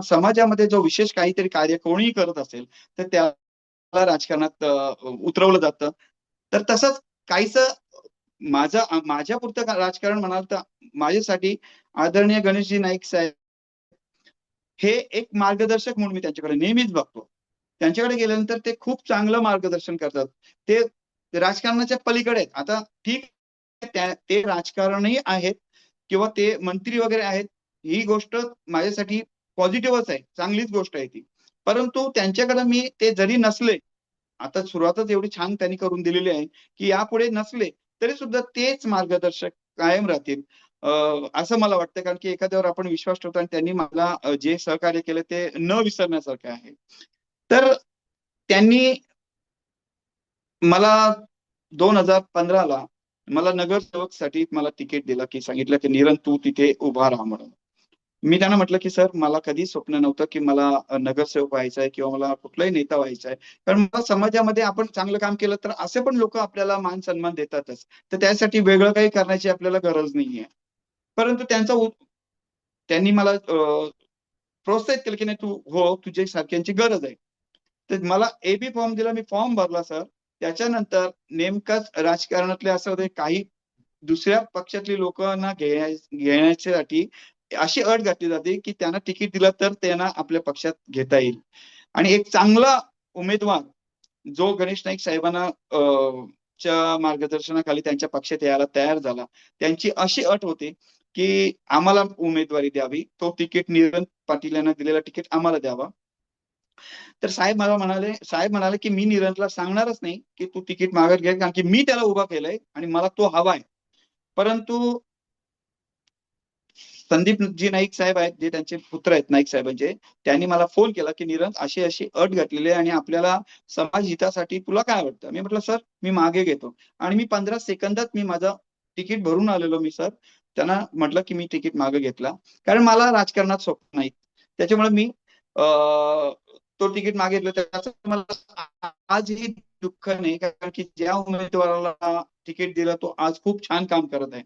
समाजामध्ये जो विशेष काहीतरी कार्य कोणीही करत असेल, तर त्याला राजकारणात उतरवलं जातं. तर तसंच काहीसं माझ्या पुरतं राजकारण म्हणाल तर माझ्यासाठी आदरणीय गणेशजी नाईक साहेब हे एक मार्गदर्शक म्हणून मी त्यांच्याकडे नेहमीच बघतो. त्यांच्याकडे गेल्यानंतर ते खूप चांगलं मार्गदर्शन करतात. ते राजकारणाच्या पलीकडे आहेत. आता ठीक आहे, ते राजकारणही आहेत किंवा ते मंत्री वगैरे आहेत. ही गोष्ट माझ्यासाठी पॉझिटिव्हच आहे. चांगलीच गोष्ट आहे ती. परंतु त्यांच्याकडे मी ते जरी नसले, आता सुरुवातच एवढी छान त्यांनी करून दिलेली आहे, की यापुढे नसले तरी सुद्धा तेच मार्गदर्शक कायम राहतील. असं मला वाटतं कारण की एखाद्यावर आपण विश्वास ठेवतो आणि त्यांनी मला जे सहकार्य केलं ते न विसरण्यासारखं आहे. तर त्यांनी मला 2015ला मला नगरसेवकसाठी मला तिकीट दिलं की सांगितलं की निरंतर तू तिथे उभा राहा म्हणून. मी त्यांना म्हटलं की सर मला कधी स्वप्न नव्हतं की मला नगरसेवक व्हायचं आहे किंवा मला कुठलाही नेता व्हायचा आहे. कारण मला समाजामध्ये आपण चांगलं काम केलं तर असे पण लोक आपल्याला मान सन्मान देतातच. तर त्यासाठी वेगळं काही करण्याची आपल्याला गरज नाहीये. परंतु त्यांनी मला प्रोत्साहित केलं की नाही तू हो, तुझ्या सारख्यांची गरज आहे. तर मला एबी फॉर्म दिला, मी फॉर्म भरला सर. त्याच्यानंतर नेमकंच राजकारणातले असं होते काही दुसऱ्या पक्षातली लोकांना घेण्यासाठी अशी अट घातली जाते की त्यांना तिकीट दिलं तर त्यांना आपल्या पक्षात घेता येईल. आणि एक चांगला उमेदवार जो गणेश नाईक साहेबांना च्या मार्गदर्शनाखाली त्यांच्या पक्षात यायला तयार झाला, त्यांची अशी अट होती की आम्हाला उमेदवारी द्यावी, तो तिकीट निरंजन पाटील यांना दिलेला तिकीट आम्हाला द्यावा. तर साहेब म्हणाले की मी निरंजनला सांगणारच नाही की तू तिकीट मागत घे, कारण की मी त्याला उभा केलंय आणि मला तो हवाय. परंतु संदीपजी नाईक साहेब आहेत, जे त्यांचे पुत्र आहेत नाईक साहेबांचे, त्यांनी मला फोन केला की निरंज अशी अशी अट घातलेली आहे आणि आपल्याला समाज हितासाठी तुला काय वाटतं. मी म्हटलं सर मी मागे घेतो. आणि मी 15 सेकंदात मी माझं तिकीट भरून आलेलो मी सर. त्यांना म्हटलं की मी तिकीट मागे घेतला, कारण मला राजकारणात स्वप्न नाही. त्याच्यामुळे मी तो तिकीट मागे घेतलं. त्याचं मला आजही दुःख नाही, कारण की ज्या उमेदवाराला तिकीट दिलं तो आज खूप छान काम करत आहे.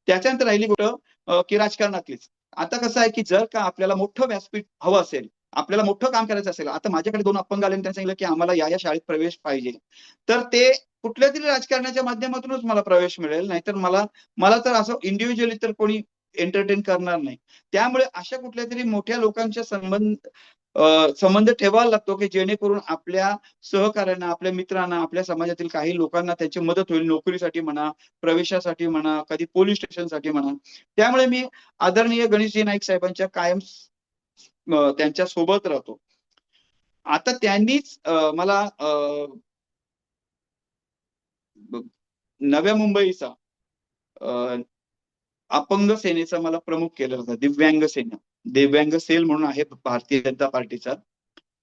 त्याच्यानंतर राहिली गोष्ट की राजकारणातलीच. आता कसं आहे की जर का आपल्याला मोठं व्यासपीठ हवं असेल, आपल्याला मोठं काम करायचं असेल, आता माझ्याकडे 2 अपंग आले आणि त्यांनी सांगितलं की आम्हाला या शाळेत प्रवेश पाहिजे, तर ते कुठल्या तरी राजकारणाच्या माध्यमातूनच मला प्रवेश मिळेल. नाहीतर मला मला तर असं इंडिव्हिज्युअली तर कोणी एंटरटेन करणार नाही. त्यामुळे अशा कुठल्या तरी मोठ्या लोकांच्या संबंध ठेवायला लागतो की जेणेकरून आपल्या सहकार्यांना, आपल्या मित्रांना, आपल्या समाजातील काही लोकांना त्याची मदत होईल, नोकरीसाठी म्हणा, प्रवेशासाठी म्हणा, कधी पोलीस स्टेशनसाठी म्हणा. त्यामुळे मी आदरणीय गणेशजी नाईक साहेबांच्या कायम त्यांच्या सोबत राहतो. आता त्यांनीच मला नव्या मुंबईचा अपंग सेनेचा मला प्रमुख केलं होतं. दिव्यांग सेल म्हणून आहे भारतीय जनता पार्टीचा.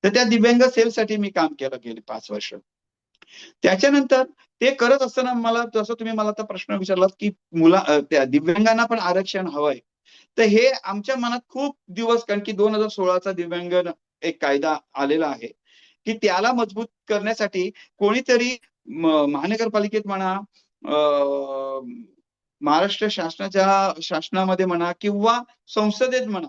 तर त्या दिव्यांग सेलसाठी मी काम केलं गेली 5 वर्ष. त्याच्यानंतर ते करत असताना मला जसं तुम्ही मला आता प्रश्न विचारलात की त्या दिव्यांगांना पण आरक्षण हवंय. तर हे आमच्या मनात खूप दिवस, कारण की 2016चा दिव्यांग एक कायदा आलेला आहे की त्याला मजबूत करण्यासाठी कोणीतरी महानगरपालिकेत म्हणा, महाराष्ट्र शासनामध्ये म्हणा किंवा संसदेत म्हणा,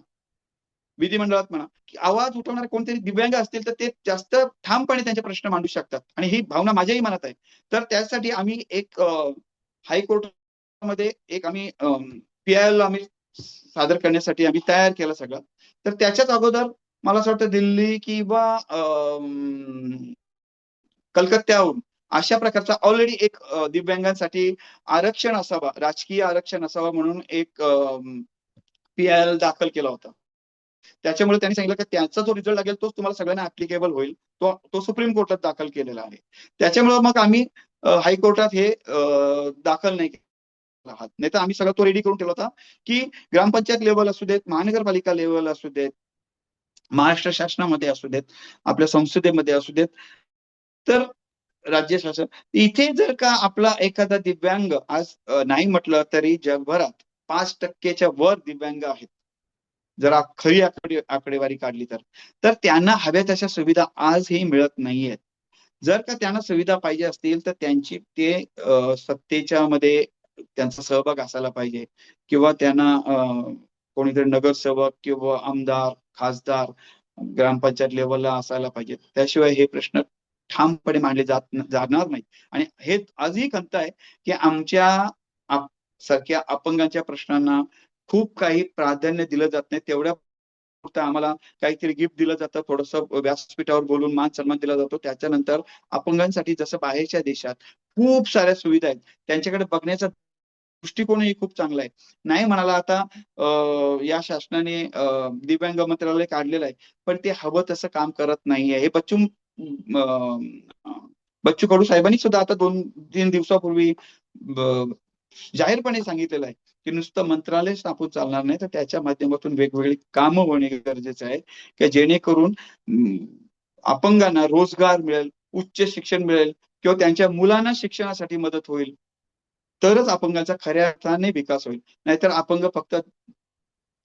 विधिमंडळात म्हणा, की आवाज उठवणारे कोणतरी दिव्यांग असतील तर ते जास्त ठामपणे त्यांचे प्रश्न मांडू शकतात. आणि ही भावना माझ्याही मनात आहे. तर त्यासाठी आम्ही एक हायकोर्टमध्ये एक आम्ही PIL आम्ही सादर करण्यासाठी आम्ही तयार केलं सगळं. तर त्याच्याच अगोदर मला असं वाटतं दिल्ली किंवा कलकत्त्याहून अशा प्रकारचा ऑलरेडी एक दिव्यांगांसाठी आरक्षण असावा, राजकीय आरक्षण असावा म्हणून एक PIL दाखल केला होता. त्याच्यामुळे त्यांनी सांगितलं की त्यांचा जो रिझल्ट लागेल तोच तुम्हाला सगळ्यांना ऍप्लिकेबल होईल. तो सुप्रीम कोर्टात दाखल केलेला आहे. त्याच्यामुळे मग आम्ही हायकोर्टात हे दाखल नाही केलं आहात. नाही तर आम्ही सगळं तो रेडी करून ठेवला होता की ग्रामपंचायत लेवल असू देत, महानगरपालिका लेवल असू देत, महाराष्ट्र शासनामध्ये असू देत, आपल्या संसदेमध्ये असू देत, तर राज्य शासन इथे जर का आपला एखादा दिव्यांग आज नाही म्हटलं तरी जगभरात 5% वर दिव्यांग आहेत. जर खरी आकडेवारी काढली तर त्यांना हव्या तशा सुविधा आजही मिळत नाहीयेत. जर का त्यांना सुविधा पाहिजे असतील तर ते सत्तेच्या मध्ये त्यांचा सहभाग असायला पाहिजे किंवा त्यांना कोणीतरी नगरसेवक किंवा आमदार, खासदार, ग्रामपंचायत लेवलला असायला पाहिजे. त्याशिवाय हे प्रश्न ठामपणे मांडले जाणार नाही. आणि हे आजही खंत आहे की आमच्या सारख्या अपंगांच्या प्रश्नांना खूप काही प्राधान्य दिलं जात नाही. तेवढ्या आम्हाला काहीतरी गिफ्ट दिलं जातं, थोडंसं व्यासपीठावर बोलून मान सन्मान दिला जातो. त्याच्यानंतर अपंगांसाठी जसं बाहेरच्या देशात खूप साऱ्या सुविधा आहेत, त्यांच्याकडे बघण्याचा दृष्टिकोनही खूप चांगला आहे. नाही म्हणाला आता या शासनाने दिव्यांग मंत्रालय काढलेलं आहे, पण ते हवं तसं काम करत नाहीये. हे बच्चू कडू साहेबांनी सुद्धा आता 2-3 दिवसापूर्वी जाहीरपणे सांगितलेलं आहे की नुसतं मंत्रालय स्थापून चालणार नाही, तर त्याच्या माध्यमातून वेगवेगळी कामं होणे गरजेचं आहे की जेणेकरून अपंगांना रोजगार मिळेल, उच्च शिक्षण मिळेल किंवा त्यांच्या मुलांना शिक्षणासाठी मदत होईल. तरच अपंगांचा खऱ्या अर्थाने विकास होईल. नाहीतर अपंग फक्त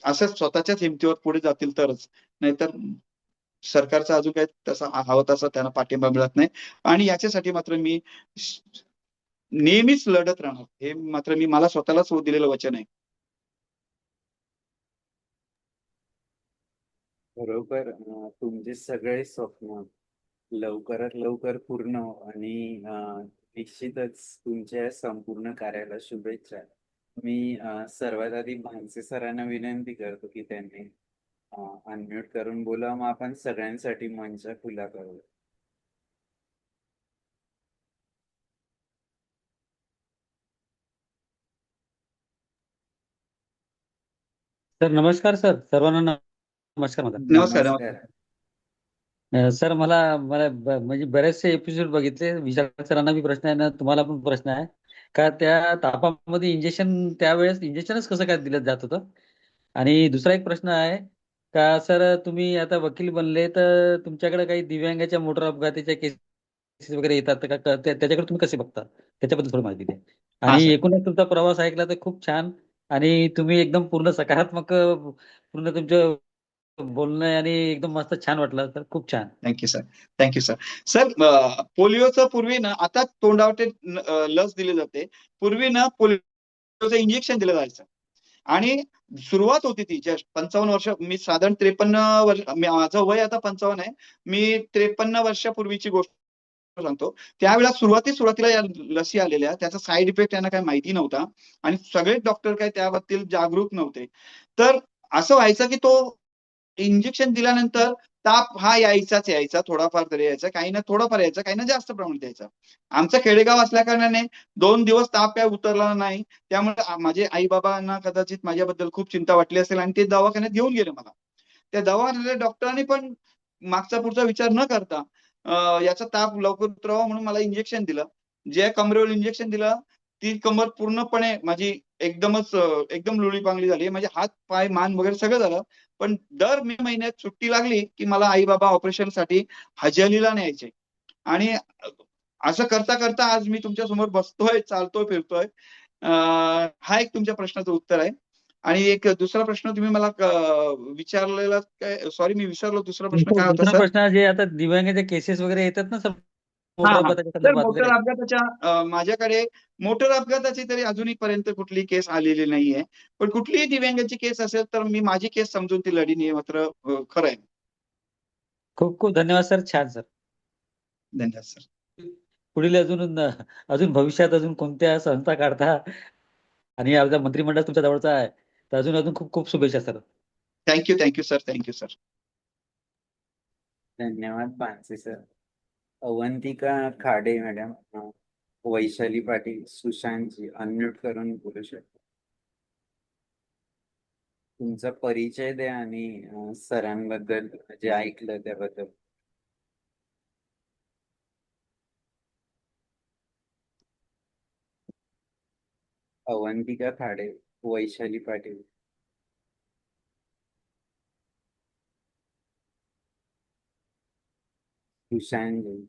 असं स्वतःच्याच हिमतीवर पुढे जातील तरच, नाहीतर सरकारचा अजून काही तसा हवा तसा त्यांना पाठिंबा मिळत नाही. आणि याच्यासाठी मात्र मी नेहमीच लढत राहणार, हे मात्र मी मला स्वतःलाच दिलेलं वचन आहे. बरोबर. तुमचे सगळे स्वप्न लवकरात लवकर पूर्ण हो आणि निश्चितच तुमच्या संपूर्ण कार्याला शुभेच्छा. मी सर्वात आधी भांसे सरांना विनंती करतो की त्यांनी अनम्यूट करून बोला, मग आपण सगळ्यांसाठी मंच खुला करू. सर नमस्कार. सर सर्वांना नमस्कार माझा. नमस्कार. नमस्कार. सर मला मला म्हणजे बरेचसे एपिसोड बघितले. विशाल सरांना बी प्रश्न आहे ना, तुम्हाला पण प्रश्न आहे का त्या तापामध्ये इंजेक्शन त्यावेळेस इंजेक्शनच कसं काय दिलं जात होतं? आणि दुसरा एक प्रश्न आहे का सर, तुम्ही आता वकील बनले तर तुमच्याकडे काही दिव्यांगाच्या मोटर अपघाताच्या केसेस वगैरे येतात का? त्याच्याकडे तुम्ही कसे बघता? त्याच्याबद्दल थोडी माहिती द्या. हा आणि सर. एकूणच तुमचा प्रवास ऐकला तर खूप छान. आणि तुम्ही एकदम पूर्ण सकारात्मक पूर्ण तुमचं बोलणं आहे आणि एकदम मस्त छान वाटलं. तर खूप छान. Thank you sir. Thank you sir. Sir पोलिओचं पूर्वी ना, आता तोंडावर लस दिली जाते. पूर्वी ना पोलिओचं इंजेक्शन दिलं जायचं. आणि सुरुवात होती ती जस्ट 55 वर्ष, मी साधारण 53 वर्ष, माझं वय आता 55 आहे. मी 53 वर्षापूर्वीची गोष्ट सांगतो. त्यावेळेला सुरुवातीला या लसी आलेल्या, त्याचा साईड इफेक्ट त्यांना काही माहिती नव्हता आणि सगळेच डॉक्टर काही त्याबद्दल जागरूक नव्हते. तर असं व्हायचं की तो इंजेक्शन दिल्यानंतर ताप हा यायचा, थोडाफार तरी यायचा, काही ना थोडाफार यायचा, काही ना जास्त प्रमाणात यायचा. आमचं खेडेगाव असल्या कारणाने 2 दिवस ताप काय उतरला नाही. त्यामुळे माझे आई बाबांना कदाचित माझ्याबद्दल खूप चिंता वाटली असेल आणि ते दवाखान्यात घेऊन गेले मला. त्या दवाखान्यातल्या डॉक्टरांनी पण मागचा पुढचा विचार न करता याचा ताप लवकर उतरावा म्हणून मला इंजेक्शन दिलं. जे कमरेवर इंजेक्शन दिलं, ती कमर पूर्णपणे माझी एकदम लुळीपांगली झाली. म्हणजे हात, पाय, मान वगैरे सगळं झालं. पण दर मे महिन्यात सुट्टी लागली की मला आई बाबा ऑपरेशनसाठी हजेलीला न्यायचे. आणि असं करता करता आज मी तुमच्या समोर बसतोय, चालतोय, फिरतोय. हा एक तुमच्या प्रश्नाचं उत्तर आहे. आणि एक दुसरा प्रश्न तुम्ही मला विचारलेला, काय सॉरी मी विसरलो, दुसरा प्रश्न काय होता दुसरा सर? प्रश्न जे आता दिव्यांगाच्या केसेस वगैरे येतात ना सर, हा मोटर हा. अपघाताच्या तर संदर्भात मोटर वगैरे. अपघाताच्या माझ्याकडे मोटर अपघाताची तरी अजूनपर्यंत कुठली केस आलेली नाहीये. पण कुठलीही दिव्यांगाची केस असेल तर मी माझी केस समजून ती लढीन, हे मात्र खरं आहे. खूप खूप धन्यवाद सर. छान सर. धन्यवाद सर. पुढील अजून भविष्यात अजून कोणत्या संस्था काढता आणि आपला मंत्रिमंडळ तुमच्या जवळचा आहे, तर अजून खूप खूप शुभेच्छा sir. Thank you sir. Thank you sir. धन्यवाद Panse sir. Avantika Khade madam, Vaishali Patil, Sushantji unmute करून बोलू शकतो. तुमचा परिचय द्या आणि सरांबद्दल जे ऐकलं त्याबद्दल. अवंतिका खाडे, वैशाली पाटील. सुशांतजी.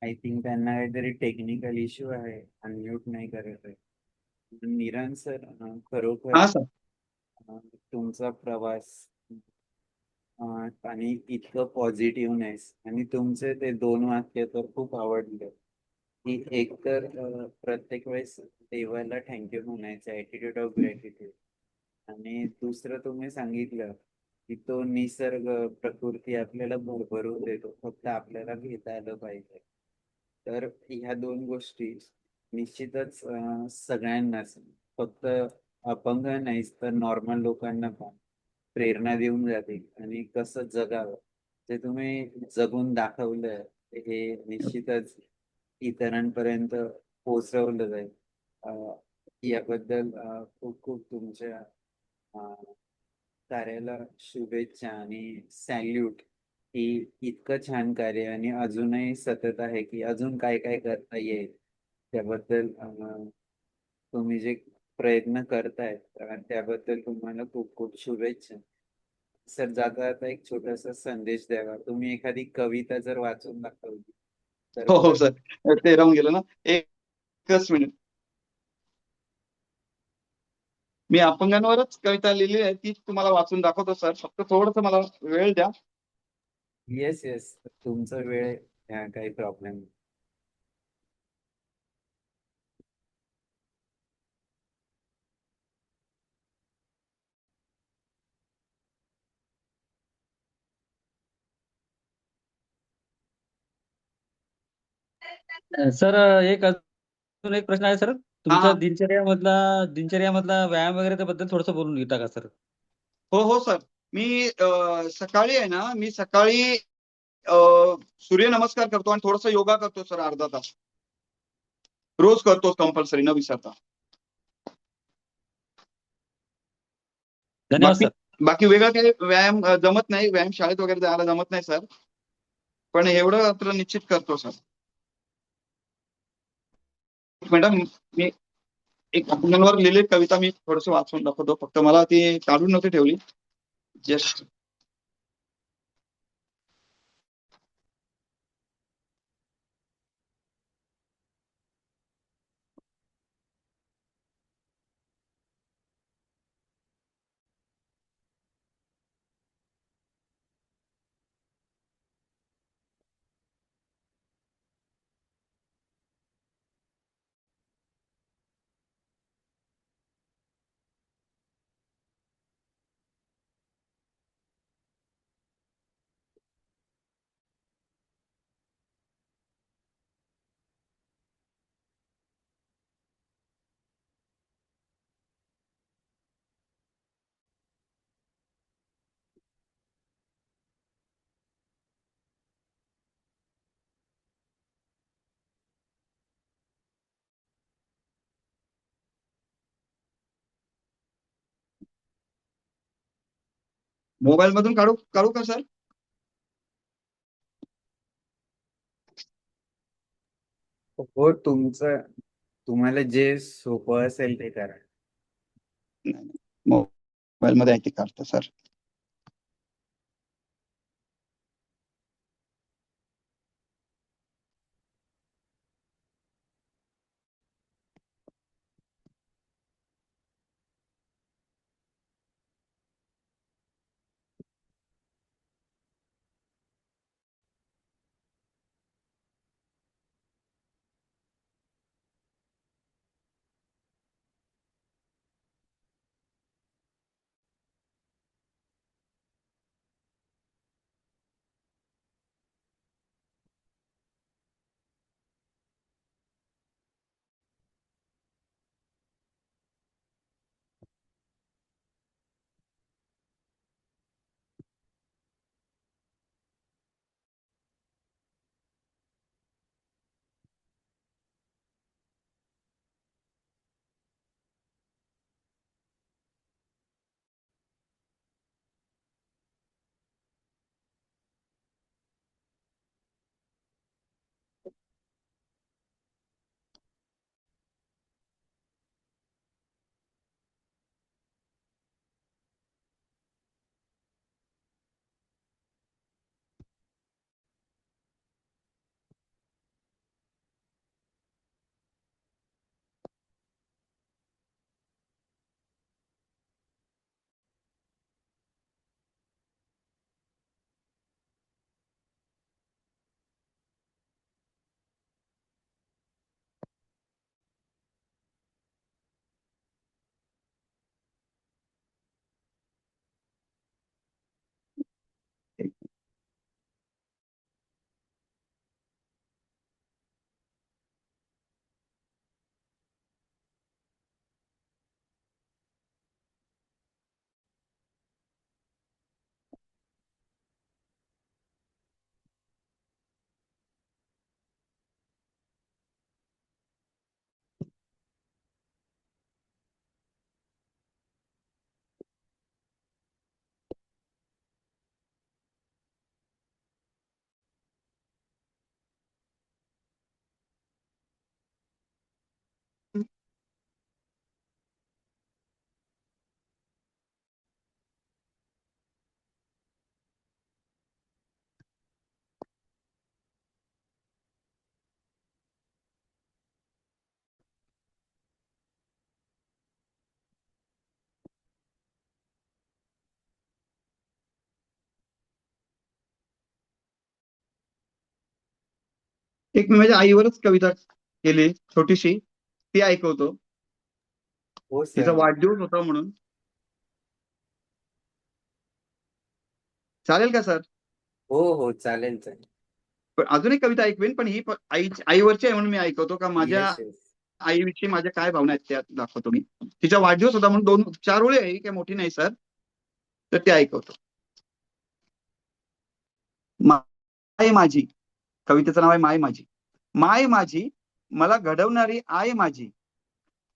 आय थिंक त्यांना काहीतरी टेक्निकल इश्यू आहे, अनम्यूट नाही करत आहे. निरंज सर, खरोखर हा सर. तुमचा प्रवास आणि इतकं पॉझिटिव्हनेस आणि तुमचे ते 2 वाक्य तर खूप आवडले की एक तर प्रत्येक वेळेस देवाला थँक्यू म्हणायचं, ॲटिट्यूड ऑफ ग्रॅटिट्यूड. आणि दुसरं तुम्ही सांगितलं की तो निसर्ग, प्रकृती आपल्याला भरभरून देतो, फक्त आपल्याला घेता आलं पाहिजे. तर ह्या 2 गोष्टी निश्चितच सगळ्यांनाच, फक्त अपंग नाहीच तर नॉर्मल लोकांना पण प्रेरणा देऊन जातील आणि कसं जगावं ते तुम्ही जगून दाखवलं, हे निश्चितच इतरांपर्यंत पोहोचवलं जाईल. याबद्दल खूप खूप तुमच्या कार्याला शुभेच्छा आणि सॅल्यूट. की इतकं छान कार्य आणि अजूनही सतत आहे की अजून काय काय करता येईल त्याबद्दल तुम्ही जे प्रयत्न करताय त्याबद्दल तुम्हाला खूप खूप शुभेच्छा. सर, जाता जाता एक छोटासा संदेश द्यावा. तुम्ही एखादी कविता जर वाचून दाखवली तर हो हो बरं. सर, ते राहून गेलं ना. एकच मिनिट. मी अपंगांवरच कविता लिहिली आहे, ती तुम्हाला वाचून दाखवतो सर. फक्त थोडस मला वेळ द्या. येस येस, तुमचा वेळ आहे. काही प्रॉब्लेम नाही. सर, अजून एक प्रश्न आहे सर. हा तुमच्या हा. दिनचर्यामधला व्यायाम वगैरे बद्दल थोडंसं बोलून घेता का सर? हो हो सर. मी सकाळी आहे ना, मी सकाळी सूर्यनमस्कार करतो आणि थोडासा योगा करतो सर, अर्धा तास रोज करतो, कंपल्सरी न विसरता. धन्यवाद बाकी सर. बाकी वेगळं काही व्यायाम जमत नाही. व्यायाम शाळेत वगैरे जायला जमत नाही सर, पण एवढं मात्र निश्चित करतो सर. मॅडम, मी एक अपंगांवर लिहिलेली कविता मी थोडस वाचून दाखवतो. फक्त मला ती काढून नव्हती ठेवली. जस्ट मोबाईल मधून काढू काढू का सर? हो, तुम्हाला जे सोपं असेल ते करा. मोबाईल मध्ये आहे ते काढतो सर. एक मी माझ्या आईवरच कविता केली छोटीशी, ती ऐकवतो. हो सर. तिचा वाढदिवस होता म्हणून. चालेल का सर? हो हो, चालेल चालेल. पण अजून एक कविता ऐकवीन, पण ही आईवरची आहे म्हणून मी ऐकवतो का माझ्या येस येस. आईविषयी माझ्या काय भावना आहेत त्या दाखवतो मी. तिचा वाढदिवस होता म्हणून 4 ओळी आहे, काही मोठी नाही सर, तर ते ऐकवतो. माय माझी, कवितेचं नाव आहे माय माझी. माय माझी, मला घडवणारी आय माझी,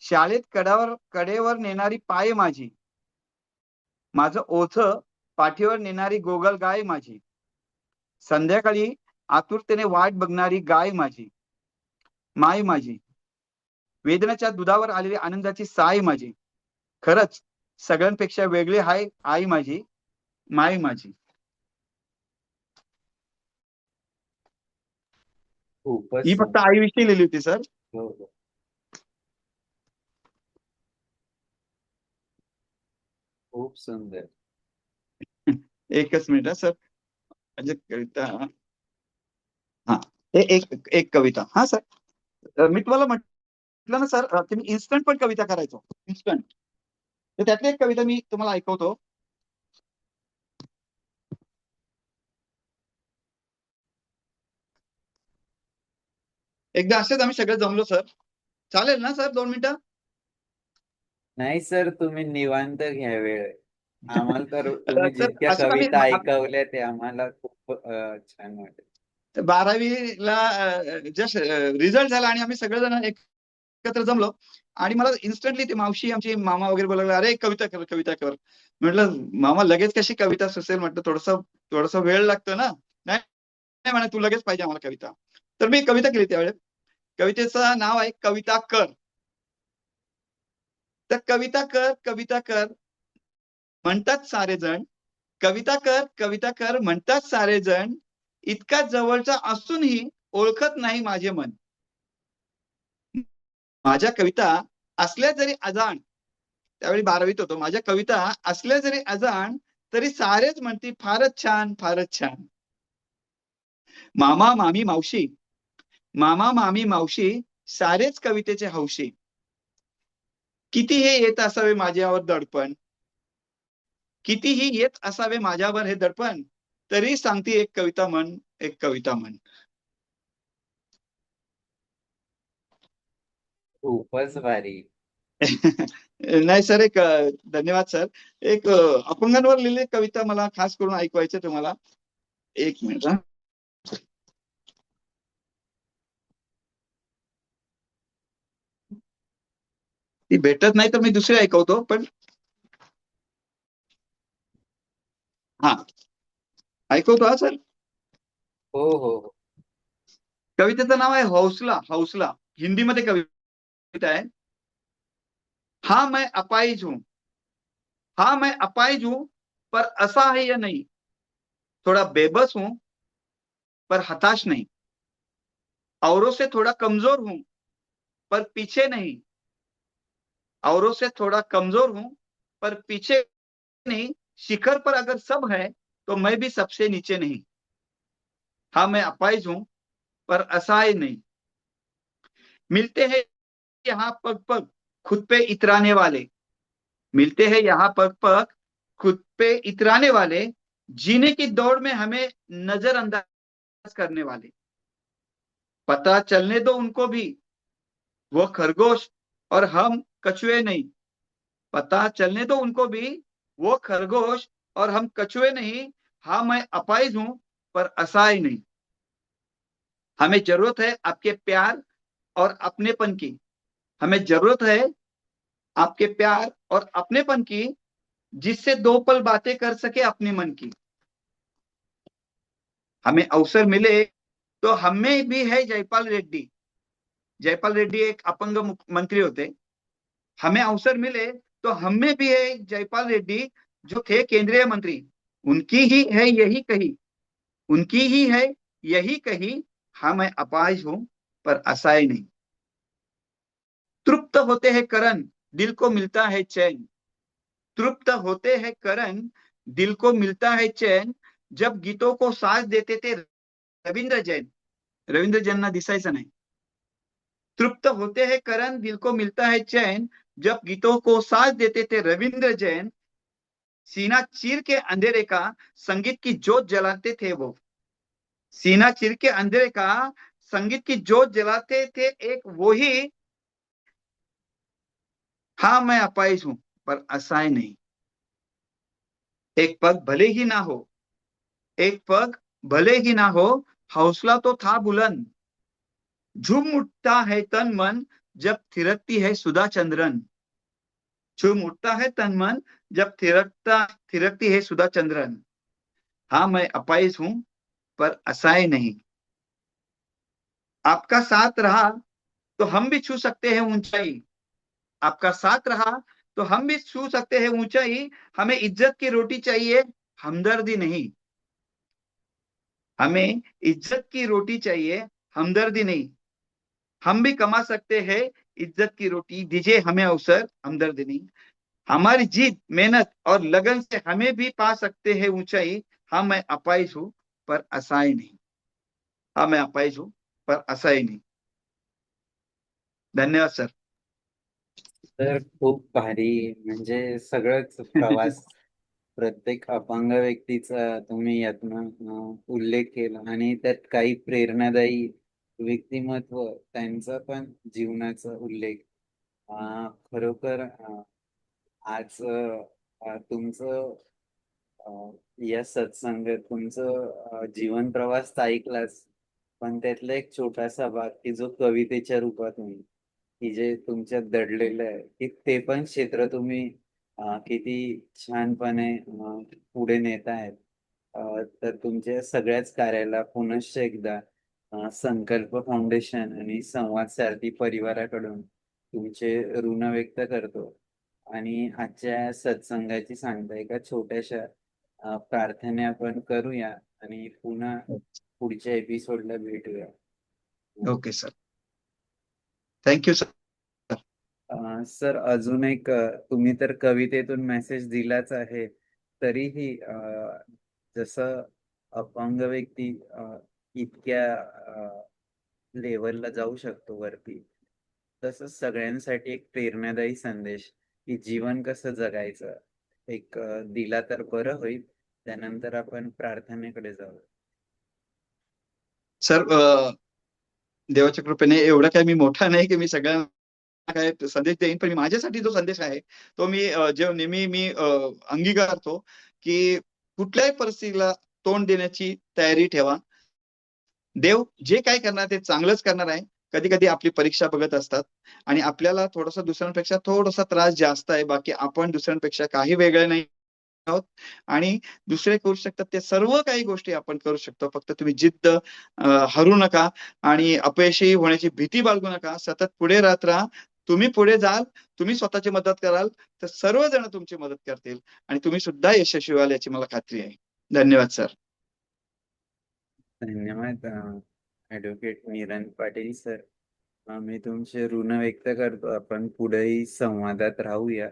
शाळेत कडेवर नेणारी पाय माझी, माझं ओझं पाठीवर नेणारी गोगल गाय माझी, संध्याकाळी आतुरतेने वाट बघणारी गाय माझी. माय माझी, वेदनाच्या दुधावर आलेली आनंदाची साय माझी, खरंच सगळ्यांपेक्षा वेगळी हाय आई माझी, माय माझी. खूपच ही फक्त सुंदर. आईविषयी लिहिली होती सर. हो हो, खूप सुंदर. एकच मिनिट सर, म्हणजे कविता, हा, हे एक कविता. हा सर, मी तुम्हाला म्हटलं ना सर की मी इन्स्टंट पण कविता करायचो, इन्स्टंट. तर त्यातली एक कविता मी तुम्हाला ऐकवतो. एकदा असेच आम्ही सगळे जमलो सर. चालेल ना सर 2 मिनिटं? नाही सर, तुम्ही निवांत घ्या वेळ. आम्हाला तर तुम्ही तर जितक्या असंच आम्ही कविता ऐकवल्या ते आम्हाला खूप छान वाटत. 12वीला जस्ट रिझल्ट झाला आणि आम्ही सगळेजण एकत्र जमलो आणि मला इन्स्टंटली ते मावशी, आमची मामा वगैरे बोलायला, अरे कविता कर कविता कर. म्हटलं मामा लगेच कशी कविता सुचेल, म्हटलं थोडस वेळ लागतो ना. नाही नाही म्हणे, तू लगेच पाहिजे आम्हाला कविता. तर मी कविता केली त्यावेळेस. कवितेचं नाव आहे कविता कर. तर कविता कर म्हणतात सारे जण, कविता कर म्हणतात सारे जण, इतका जवळचा असूनही ओळखत नाही माझे मन. माझ्या कविता असल्या जरी अजाण, त्यावेळी 12वीत होतो, माझ्या कविता असल्या जरी अजाण, तरी सारेच म्हणती फारच छान फारच छान. मामा मामी मावशी सारेच कवितेचे हौशी. किती हे येत असावे माझ्यावर दडपण, कितीही येत असावे माझ्यावर हे दडपण, तरी सांगती एक कविता म्हण, एक कविता म्हण. खूपच भारी. नाही सर, एक धन्यवाद सर. एक अपंगांवर लिहिलेली कविता मला खास करून ऐकवायचं तुम्हाला. एक मिनिट. ती भेटत नाही तर मी दुसरी ऐकवतो, पण हा ऐकवतो. हा सर, हो हो हो. कवितेचं नाव आहे हौसला. हौसला हिंदीमध्ये कविता आहे. हाँ मैं अपाहिज हूं, हाँ मैं अपाहिज हूं, पर असहाय नहीं, थोड़ा बेबस हूं पर हताश नहीं, औरों से थोड़ा कमजोर हूं पर पीछे नहीं, औरों से थोड़ा कमजोर हूं पर पीछे नहीं, शिखर पर अगर सब है तो मैं भी सबसे नीचे नहीं, हाँ मैं अपाहिज हूं पर असहाय नहीं, मिलते हैं यहाँ पग पग खुद पे इतराने वाले, मिलते हैं यहाँ पग पग खुद पे इतराने वाले, जीने की दौड़ में हमें नजरअंदाज करने वाले, पता चलने दो उनको भी वो खरगोश और हम कछुए नहीं, पता चलने दो उनको भी वो खरगोश और हम कछुए नहीं, हाँ मैं अपाहिज हूं पर असहाय नहीं, हमें जरूरत है आपके प्यार और अपनेपन की, हमें जरूरत है आपके प्यार और अपनेपन की, जिससे 2 पल बातें कर सके अपने मन की, हमें अवसर मिले तो हमें भी है जयपाल रेड्डी. जयपाल रेड्डी एक अपंग मंत्री होते. हमें अवसर मिले तो हमें भी है जयपाल रेड्डी, जो थे केंद्रीय मंत्री, उनकी ही है यही कही, उनकी ही है यही कही, हाँ मैं अपाहिज हूं पर असहाय नहीं, तृप्त होते हैं करण दिल को मिलता है चैन, तृप्त होते हैं करण दिल को मिलता है चैन, जब गीतों को साज देते थे रविंद्र जैन, रवींद्र जैनना दिसायचं नाही. तृप्त होते हैं करण, दिल को मिलता है चैन, जब गीतों को साज देते थे रविंद्र जैन, सीना चीर के अंधेरे का संगीत की जोत जलाते थे वो। सीना चीर के अंधेरे का संगीत की जोत जलाते थे एक वो ही। हाँ मैं अपाहिज हूं पर असहाय नहीं। एक पग भले ही ना हो, एक पग भले ही ना हो, हौसला तो था बुलंद। झूम उठता है तन मन जब थिरकती है सुधा चंद्रन। झूम उठता है तन मन जब थिरकती है सुधा चंद्रन। हाँ मैं अपाहिज हूं पर असहाय नहीं। आपका साथ रहा तो हम भी छू सकते हैं ऊंचाई। आपका साथ रहा तो हम भी छू सकते हैं ऊंचाई। हमें इज्जत की रोटी चाहिए, हमदर्दी नहीं। हमें इज्जत की रोटी चाहिए, हमदर्दी नहीं। हम भी कमा सकते हैं इज्जत की रोटी, दीजिए हमें अवसर, हमदर्दी नहीं। हमारी जीत, मेहनत और लगन से हमें भी पा सकते हैं ऊंचाई। हाँ मैं अपाहिज हूं पर असहाय नहीं। हाँ मैं अपाहिज हूं पर असहाय नहीं। धन्यवाद सर. तर खूप भारी, म्हणजे सगळंच प्रवास प्रत्येक अपंग व्यक्तीचा तुम्ही यातनं उल्लेख केला आणि त्यात काही प्रेरणादायी व्यक्तिमत्व त्यांचा पण जीवनाचा उल्लेख. खरोखर आज तुमचं अ, या सत्संगात तुमचं जीवन प्रवास तर ऐकलाच, पण त्यातला एक छोटासा भाग की जो कवितेच्या रूपात होईल, की जे तुमच्यात दडलेलं आहे, की ते पण क्षेत्र तुम्ही किती छानपणे पुढे नेत आहेत. तर तुमच्या सगळ्याच कार्याला पुनश्च एकदा संकल्प फाउंडेशन आणि संवाद सारथी परिवाराकडून तुमचे ऋण व्यक्त करतो. आणि आजच्या सत्संगाची सांगता एका छोट्याशा प्रार्थने आपण करूया आणि पुन्हा पुढच्या एपिसोडला भेटूया. Okay sir. Thank you sir. Sir अजून एक तुम्ही तर कवितेतून मेसेज दिलाच आहे. तरीही जसं अपंग व्यक्ती इतक्या लेव्हलला जाऊ शकतो वरती, तसंच सगळ्यांसाठी एक प्रेरणादायी संदेश, की जीवन कसं जगायचं, एक दिला तर बरं होईल. त्यानंतर आपण प्रार्थनेकडे जाऊ. सर देवाच्या कृपेने एवढं काही मी मोठा नाही की मी सगळ्यांना काय संदेश देईन, पण माझ्यासाठी जो संदेश आहे तो मी जे नेहमी मी अंगीकारतो की कुठल्याही परिस्थितीला तोंड देण्याची तयारी ठेवा. देव जे काय करणार ते चांगलंच करणार आहे. कधी कधी आपली परीक्षा बघत असतात आणि आपल्याला थोडासा दुसऱ्यांपेक्षा थोडासा त्रास जास्त आहे. बाकी आपण दुसऱ्यांपेक्षा काही वेगळे नाही आहोत आणि दुसरे करू शकतात ते सर्व काही गोष्टी आपण करू शकतो. फक्त तुम्ही जिद्द हरू नका आणि अपयशी होण्याची भीती बाळगू नका. सतत पुढे राहत राहा. तुम्ही पुढे जाल, तुम्ही स्वतःची मदत कराल तर सर्वजण तुमची मदत करतील आणि तुम्ही सुद्धा यशस्वी व्हाल याची मला खात्री आहे. धन्यवाद सर. धन्यवाद ॲडव्होकेट नीरन पाटील सर. मी तुमचे ऋण व्यक्त करतो. आपण पुढेही संवादात राहूया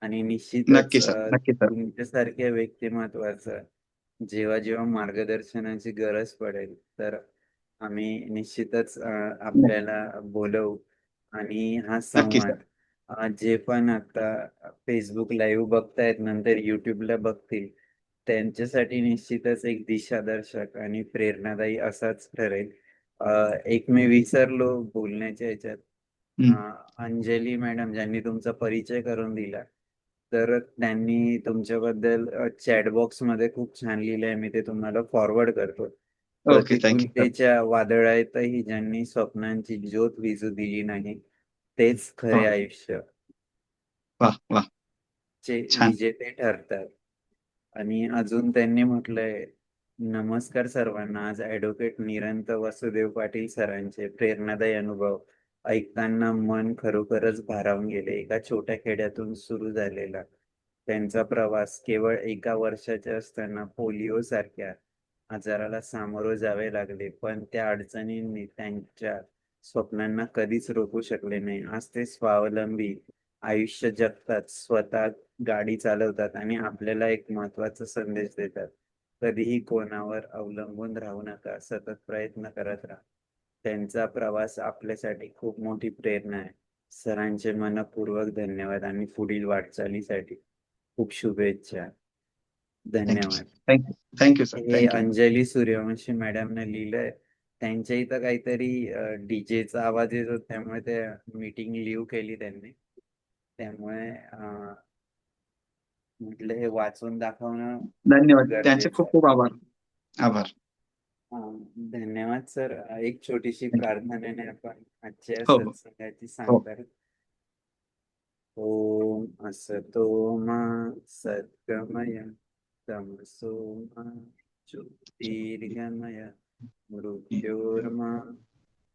आणि निश्चितच नक्की सर, नक्की सर. तुमच्यासारख्या व्यक्तिमत्वाचं जेव्हा जेव्हा मार्गदर्शनाची गरज पडेल तर आम्ही निश्चितच आपल्याला बोलवू आणि हा नक्की संवाद सर. जे पण आता फेसबुक लाईव्ह बघतायत नंतर युट्यूबला बघतील त्यांच्यासाठी निश्चितच एक दिशादर्शक आणि प्रेरणादायी असाच ठरेल. एक मी विसरलो बोलण्याच्या ह्याच्यात. अंजली मॅडम ज्यांनी तुमचा परिचय करून दिला, तर त्यांनी तुमच्याबद्दल चॅट बॉक्स मध्ये खूप छान लिहिलंय. मी ते तुम्हाला फॉरवर्ड करतो. Okay, thank you sir. प्रतिकूलतेच्या वादळातही ज्यांनी स्वप्नांची ज्योत विझू दिली नाही, तेच खरे आयुष्य वाह वाह. चे छान. विजेते ठरतात. आणि अजून त्यांनी म्हटलंय, नमस्कार सर्वांना. आज ॲडव्होकेट निरंत वसुदेव पाटील सरांचे प्रेरणादायी अनुभव ऐकताना मन खरोखरच भारावून गेले. एका छोट्या खेड्यातून सुरू झालेला त्यांचा प्रवास केवळ 1 वर्षाचे असताना पोलिओ सारख्या आजाराला सामोरं जावे लागले, पण त्या अडचणींनी त्यांच्या स्वप्नांना कधीच रोखू शकले नाही. आज ते स्वावलंबी आयुष्य जगतात, स्वतः गाडी चालवतात आणि आपल्याला एक महत्त्वाचा संदेश देतात. कधीही कोणावर अवलंबून राहू नका, सतत प्रयत्न करत राहा. त्यांचा प्रवास आपल्यासाठी खूप मोठी प्रेरणा आहे. सरांचे मनपूर्वक धन्यवाद आणि पुढील वाटचालीसाठी खूप शुभेच्छा. धन्यवाद. थँक्यू थँक्यू सर हे थँक्यू. अंजली सूर्यवंशी मॅडमने लिहिलंय. त्यांच्या इथं काहीतरी डीजेचा आवाज येत होता, त्यामुळे ते मीटिंग लिव्ह केली त्यांनी. त्यामुळे म्हटलं हे वाचून दाखवणं धन्यवाद, त्यांचे गरजेचं खूप आहे. खूप आभार. आभार. धन्यवाद सर. एक छोटीशी Thank you. प्रार्थनेने आपण आजच्या हो हो सत्संगाची हो. सांगता. ओम असतो मा सद्गमय तमसो मा ज्योतिर्गमय मृत्योर्मा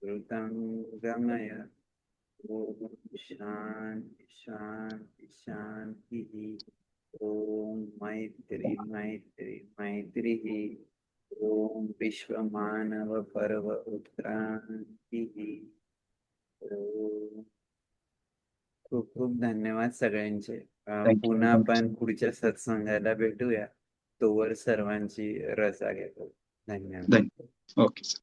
मृतंगमय. ओम शांती शांती शांती. ओम मैत्री मैत्री मैत्री. ओम विश्वमानव पर्व उत्क्रांती. ओम. खूप खूप धन्यवाद सगळ्यांचे. थँक्यू पुन्हा थँक्यू. आपण पुढच्या सत्संगाला भेटूया. तोवर सर्वांची रजा घेतो. धन्यवाद. धन्यवाद. Okay sir.